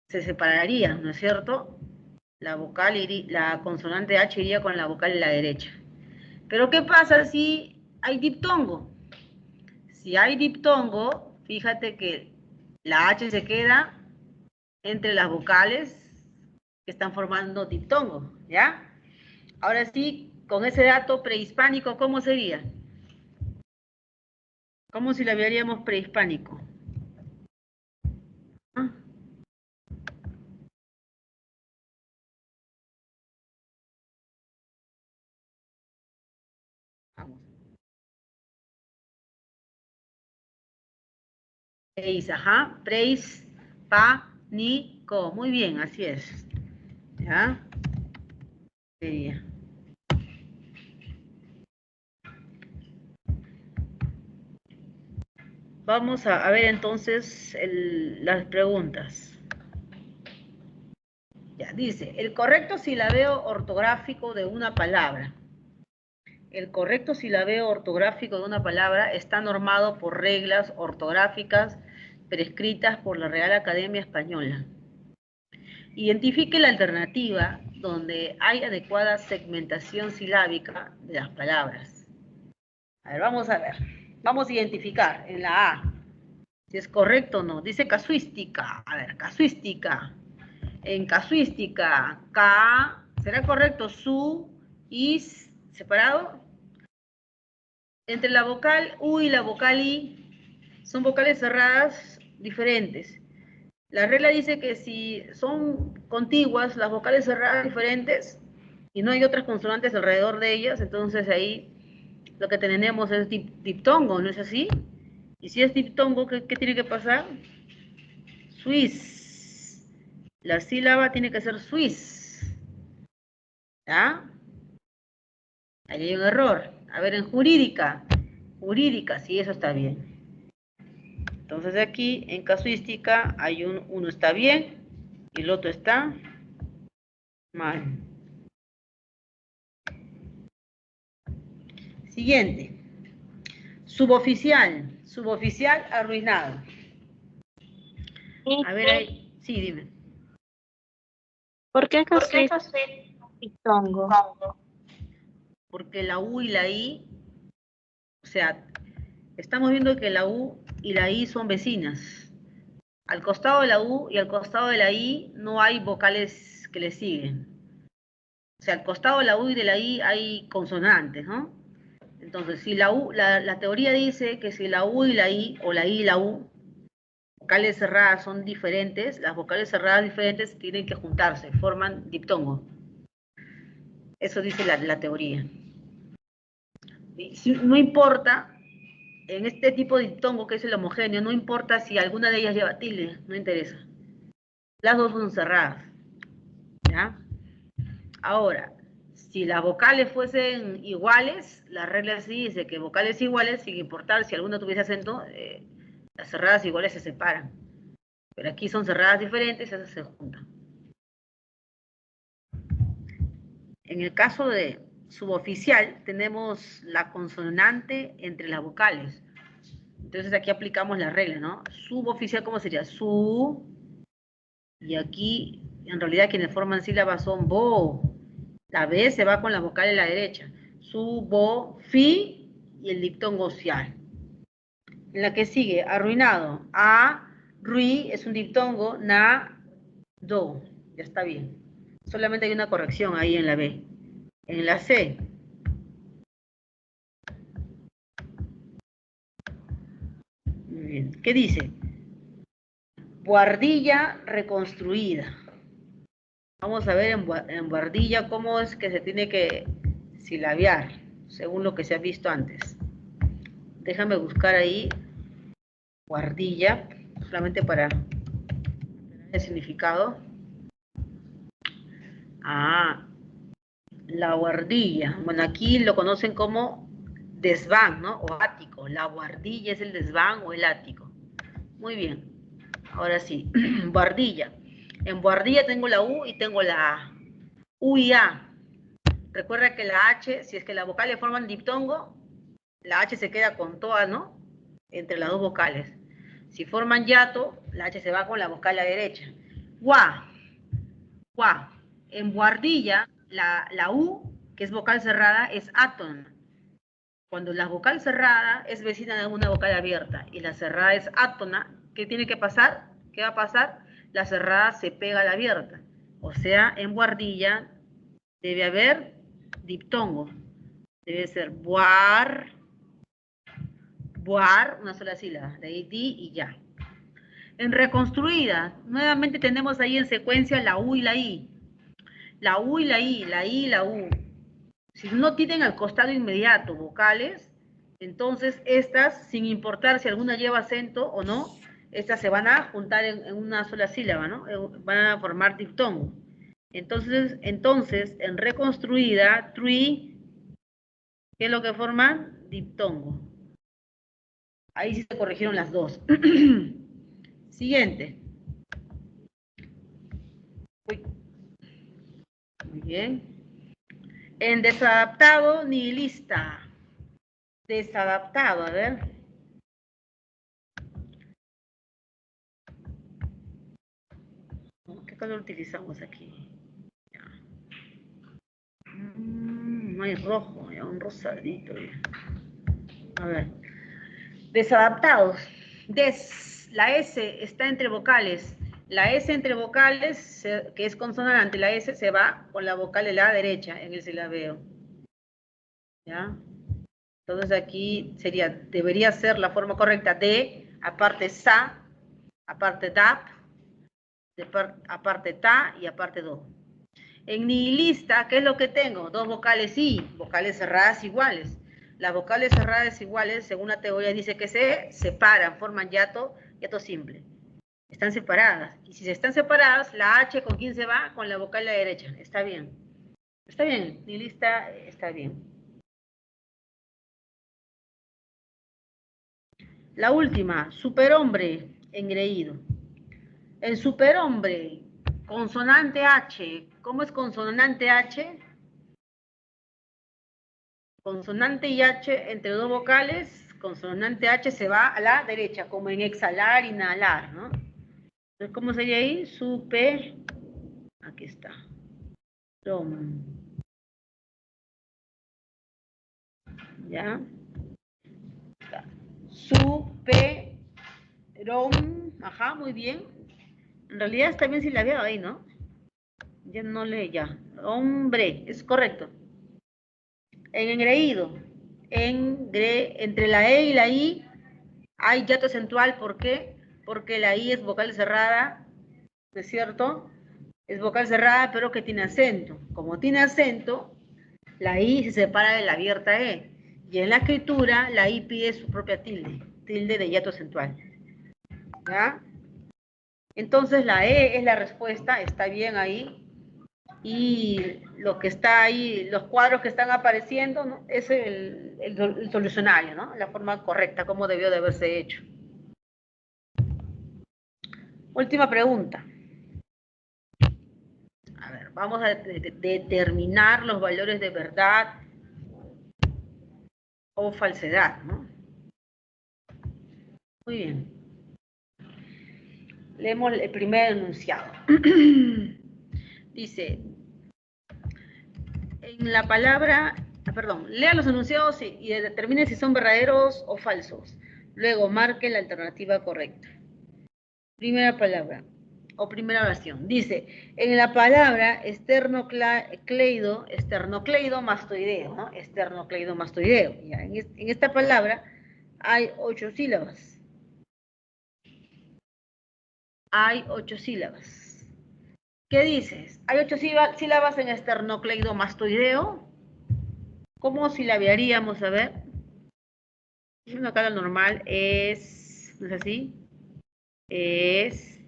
se separaría, ¿no es cierto? La consonante H iría con la vocal de la derecha. Pero ¿qué pasa si hay diptongo? Si hay diptongo, fíjate que la H se queda entre las vocales que están formando diptongo, ¿ya? Ahora sí, con ese dato prehispánico, ¿cómo sería? ¿Cómo si la veríamos prehispánico? ¿Ah? Vamos. Preis, ajá, prehispánico. Muy bien, así es. ¿Ya? Sería. Vamos a ver entonces las preguntas. Ya, dice, el correcto silabeo ortográfico de una palabra. El correcto silabeo ortográfico de una palabra está normado por reglas ortográficas prescritas por la Real Academia Española. Identifique la alternativa donde hay adecuada segmentación silábica de las palabras. A ver, vamos a ver. Vamos a identificar en la A si es correcto o no. Dice casuística. A ver, casuística. En casuística, ¿será correcto? Su, is, separado. Entre la vocal U y la vocal I son vocales cerradas diferentes. La regla dice que si son contiguas, las vocales cerradas diferentes, y no hay otras consonantes alrededor de ellas, entonces ahí lo que tenemos es diptongo, ¿no es así? Y si es diptongo, ¿qué tiene que pasar? Swiss. La sílaba tiene que ser Swiss. ¿Ya? Ahí hay un error. A ver, en jurídica. Jurídica, sí, eso está bien. Entonces aquí, en casuística, hay uno está bien y el otro está mal. Siguiente. Suboficial. Suboficial arruinado. A ver ahí. Sí, dime. ¿Por qué casi diptongo? Porque la U y la I, o sea, estamos viendo que la U y la I son vecinas. Al costado de la U y al costado de la I no hay vocales que le siguen. O sea, al costado de la U y de la I hay consonantes, ¿no? Entonces, si la U, la teoría dice que si la U y la I, o la I y la U, vocales cerradas son diferentes, las vocales cerradas diferentes tienen que juntarse, forman diptongo. Eso dice la teoría. No importa, en este tipo de diptongo que es el homogéneo, no importa si alguna de ellas lleva tilde, no interesa. Las dos son cerradas, ¿ya? Ahora, si las vocales fuesen iguales, la regla sí dice que vocales iguales, sin importar si alguna tuviese acento, las cerradas iguales se separan. Pero aquí son cerradas diferentes, esas se juntan. En el caso de suboficial, tenemos la consonante entre las vocales. Entonces aquí aplicamos la regla, ¿no? Suboficial, ¿cómo sería? Su, y aquí, en realidad, quienes forman sílabas son bo. La B se va con la vocal en la derecha. Su, bo, fi, y el diptongo cial. En la que sigue, arruinado. A, rui, es un diptongo, na, do. Ya está bien. Solamente hay una corrección ahí en la B. En la C. Muy bien. ¿Qué dice? Buhardilla reconstruida. Vamos a ver en buhardilla cómo es que se tiene que silabiar, según lo que se ha visto antes. Déjame buscar ahí buhardilla, solamente para el significado. Ah, la buhardilla. Bueno, aquí lo conocen como desván, ¿no? O ático. La buhardilla es el desván o el ático. Muy bien. Ahora sí, buhardilla. En buhardilla tengo la U y tengo la A. U y A. Recuerda que la H, si es que las vocales forman diptongo, la H se queda con todas, ¿no? Entre las dos vocales. Si forman hiato, la H se va con la vocal a la derecha. Gua. Gua. En buhardilla, la U, que es vocal cerrada, es átona. Cuando la vocal cerrada es vecina de una vocal abierta y la cerrada es átona, ¿qué tiene que pasar? ¿Qué va a pasar? La cerrada se pega a la abierta. O sea, en buhardilla debe haber diptongo. Debe ser buar, buar, una sola sílaba, de ahí di y ya. En reconstruida, nuevamente tenemos ahí en secuencia la U y la I. La U y la I, la I y la U. Si no tienen al costado inmediato vocales, entonces estas, sin importar si alguna lleva acento o no, estas se van a juntar en una sola sílaba, ¿no? Van a formar diptongo. Entonces, en reconstruida, tree, ¿qué es lo que forman? Diptongo. Ahí sí se corrigieron las dos. Siguiente. Uy. Muy bien. En desadaptado, nihilista. Desadaptado, a ver. ¿Qué color utilizamos aquí? No hay rojo, ya un rosadito. Ya. A ver. Desadaptados. La S está entre vocales. La S entre vocales, que es consonante, la S se va con la vocal de la derecha en el silabeo. ¿Ya? Entonces aquí debería ser la forma correcta de, aparte sa, aparte dap, aparte ta y aparte do. En nihilista, ¿qué es lo que tengo? Dos vocales I, vocales cerradas iguales. Las vocales cerradas iguales, según la teoría, dice que se separan, forman hiato simple. Están separadas. Y si se están separadas, la H, ¿con quién se va? Con la vocal a la derecha. Está bien. Está bien, nihilista está bien. La última, superhombre engreído. El superhombre, consonante H. ¿Cómo es consonante H? Consonante y H entre dos vocales, consonante H se va a la derecha, como en exhalar, inhalar, ¿no? Entonces, ¿cómo sería ahí? Supe, aquí está. ¿Ya? Superom, ajá, muy bien. En realidad está bien silabeado ahí, ¿no? Ya no lee ya. Hombre, es correcto. En engreído, entre la E y la I hay hiato acentual. ¿Por qué? Porque la I es vocal cerrada, ¿no es cierto? Es vocal cerrada, pero que tiene acento. Como tiene acento, la I se separa de la abierta E. Y en la escritura, la I pide su propia tilde de hiato acentual. ¿Ya? Entonces la E es la respuesta, está bien ahí. Y lo que está ahí, los cuadros que están apareciendo, ¿no? Es el solucionario, ¿no? La forma correcta, como debió de haberse hecho. Última pregunta. A ver, vamos a determinar los valores de verdad o falsedad, ¿no? Muy bien. Leemos el primer enunciado. Dice, en la palabra, perdón, lea los enunciados y determine si son verdaderos o falsos. Luego marque la alternativa correcta. Primera palabra, o primera oración. Dice, en la palabra esternocleido mastoideo, ¿no? Esternocleido mastoideo. Ya, en esta palabra hay 8 sílabas. Hay 8 sílabas. ¿Qué dices? ¿Hay 8 sílabas en esternocleidomastoideo? ¿Cómo silabearíamos? A ver. Una cara normal es, ¿no es así? Es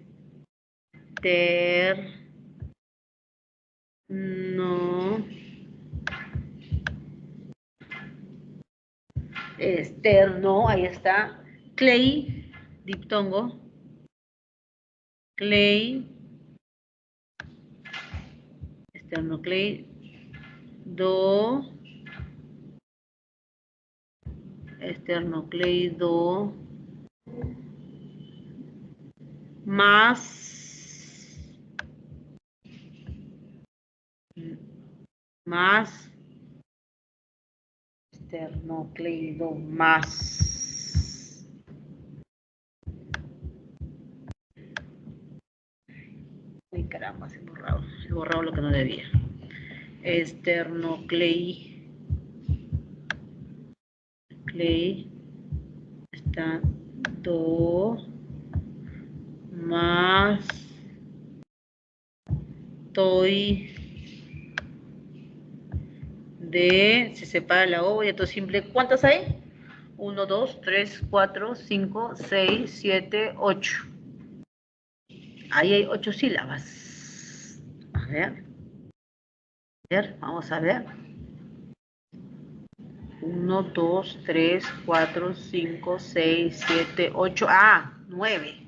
no externo, ahí está. Clay, diptongo. Clay, esternocleido, esternocleido, más, esternocleido, más. Uy, caramba, he borrado lo que no debía. Esternoclei, está más se separa la O, y todo simple. ¿Cuántas hay? 1, 2, 3, 4, 5, 6, 7, 8. Ahí hay 8 sílabas. A ver, vamos a ver. 1, 2, 3, 4, 5, 6, 7, 8. Ah, 9.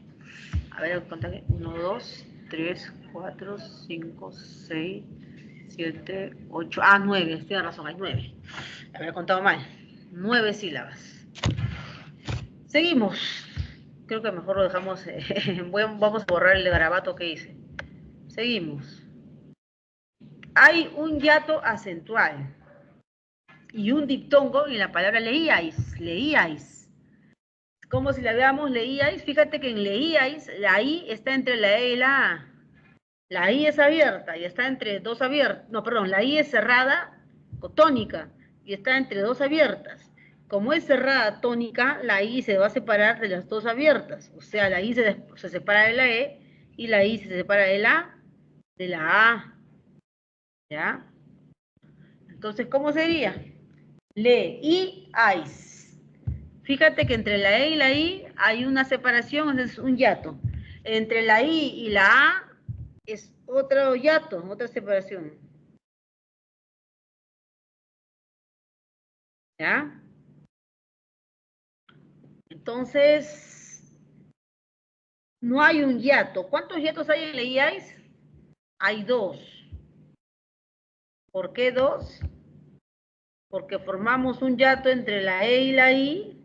A ver, contate. 1, 2, 3, 4, 5, 6, 7, 8. Ah, 9. Tiene razón, hay 9. Había contado mal. 9 sílabas. Seguimos. Creo que mejor lo dejamos. Vamos a borrar el garabato que hice. Seguimos. Hay un hiato acentual y un diptongo en la palabra leíais. Como si la veamos leíais, fíjate que en leíais, la I está entre la E y la A. La I es abierta y está entre dos abiertas. No, perdón, la I es cerrada, tónica, y está entre dos abiertas. Como es cerrada tónica, la I se va a separar de las dos abiertas. O sea, la I se separa de la E y la I se separa de la A. ¿Ya? Entonces, ¿cómo sería? Leíais. Fíjate que entre la E y la I hay una separación, es un hiato. Entre la I y la A es otro hiato, otra separación. ¿Ya? Entonces, no hay un hiato. ¿Cuántos hiatos hay en leíais? Hay 2. ¿Por qué 2? porque formamos un yato entre la E y la I,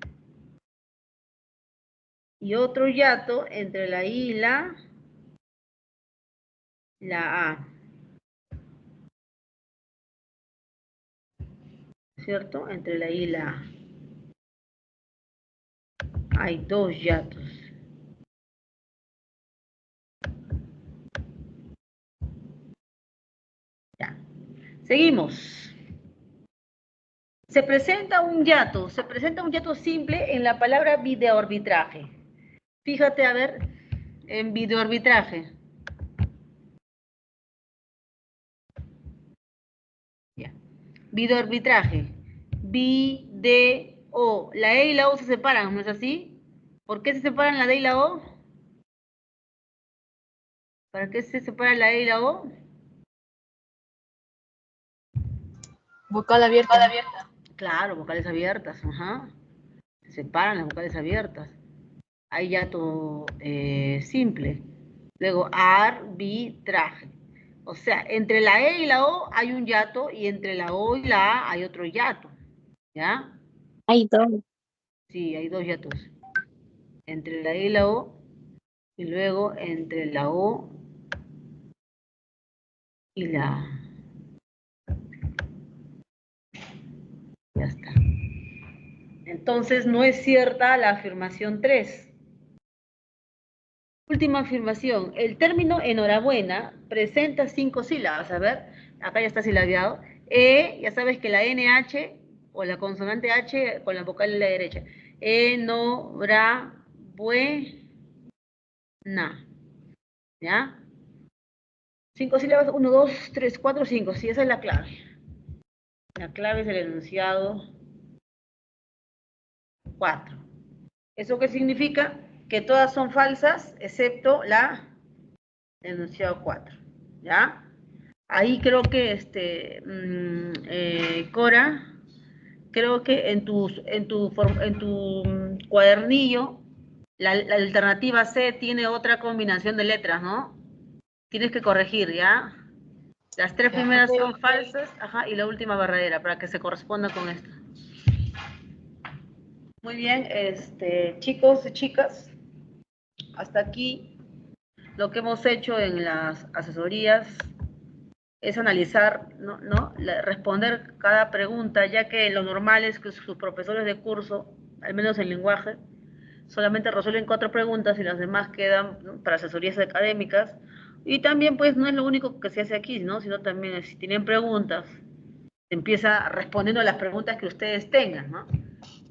y otro yato entre la I y la A. ¿Cierto? Entre la I y la A. Hay dos yatos. Ya. Seguimos. Se presenta un yato simple en la palabra videoarbitraje. Fíjate, a ver, en videoarbitraje. Ya. Videoarbitraje. Video. La E y la O se separan, ¿no es así? ¿Por qué se separan la D y la O? ¿Para qué se separan la E y la O? Vocal abierta. Claro, vocales abiertas, ajá. Se separan las vocales abiertas. Hay yato simple. Luego, arbitraje. O sea, entre la E y la O hay un yato y entre la O y la A hay otro yato. ¿Ya? Hay dos. Sí, hay dos yatos. Entre la E y la O y luego entre la O y la A. Ya está. Entonces, no es cierta la afirmación 3. Última afirmación. El término enhorabuena presenta 5 sílabas. A ver, acá ya está silabiado. Ya sabes que la NH o la consonante H con la vocal en la derecha. Enhorabuena. ¿Ya? 5 sílabas, 1, 2, 3, 4, 5. Sí, esa es la clave. La clave es el enunciado 4. ¿Eso qué significa? Que todas son falsas, excepto la enunciado 4. ¿Ya? Ahí creo que, Cora, creo que en tu cuadernillo, la alternativa C tiene otra combinación de letras, ¿no? Tienes que corregir, ¿ya? Las 3 primeras son falsas, ajá, y la última verdadera, para que se corresponda con esto. Muy bien, chicos y chicas, hasta aquí lo que hemos hecho en las asesorías es analizar, responder cada pregunta, ya que lo normal es que sus profesores de curso, al menos en lenguaje, solamente resuelven 4 preguntas y las demás quedan, ¿no?, para asesorías académicas. Y también, pues, no es lo único que se hace aquí, ¿no?, sino también, si tienen preguntas, se empieza respondiendo a las preguntas que ustedes tengan, ¿no?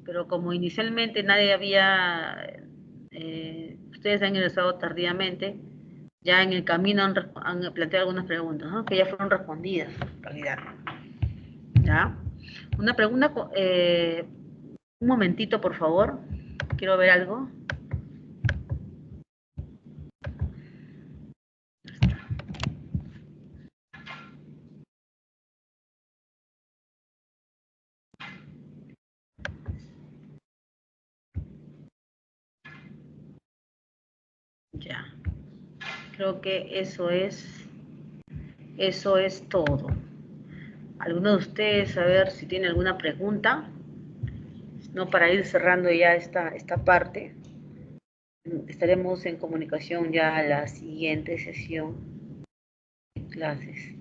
Pero como inicialmente nadie había, ustedes han ingresado tardíamente, ya en el camino han planteado algunas preguntas, ¿no?, que ya fueron respondidas, en realidad. ¿Ya? Una pregunta, un momentito, por favor. Quiero ver algo. Ya. Creo que eso es todo. ¿Alguno de ustedes, a ver si tiene alguna pregunta? No, para ir cerrando ya esta parte. Estaremos en comunicación ya a la siguiente sesión de clases.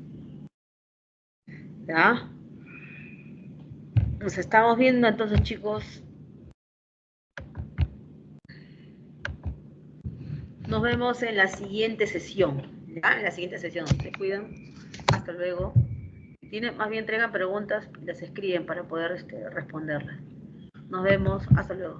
¿Ya? Nos estamos viendo entonces, chicos. Nos vemos en la siguiente sesión. ¿Ya? En la siguiente sesión. Se cuidan. Hasta luego. Si más bien traigan preguntas, las escriben para poder responderlas. Nos vemos. Hasta luego.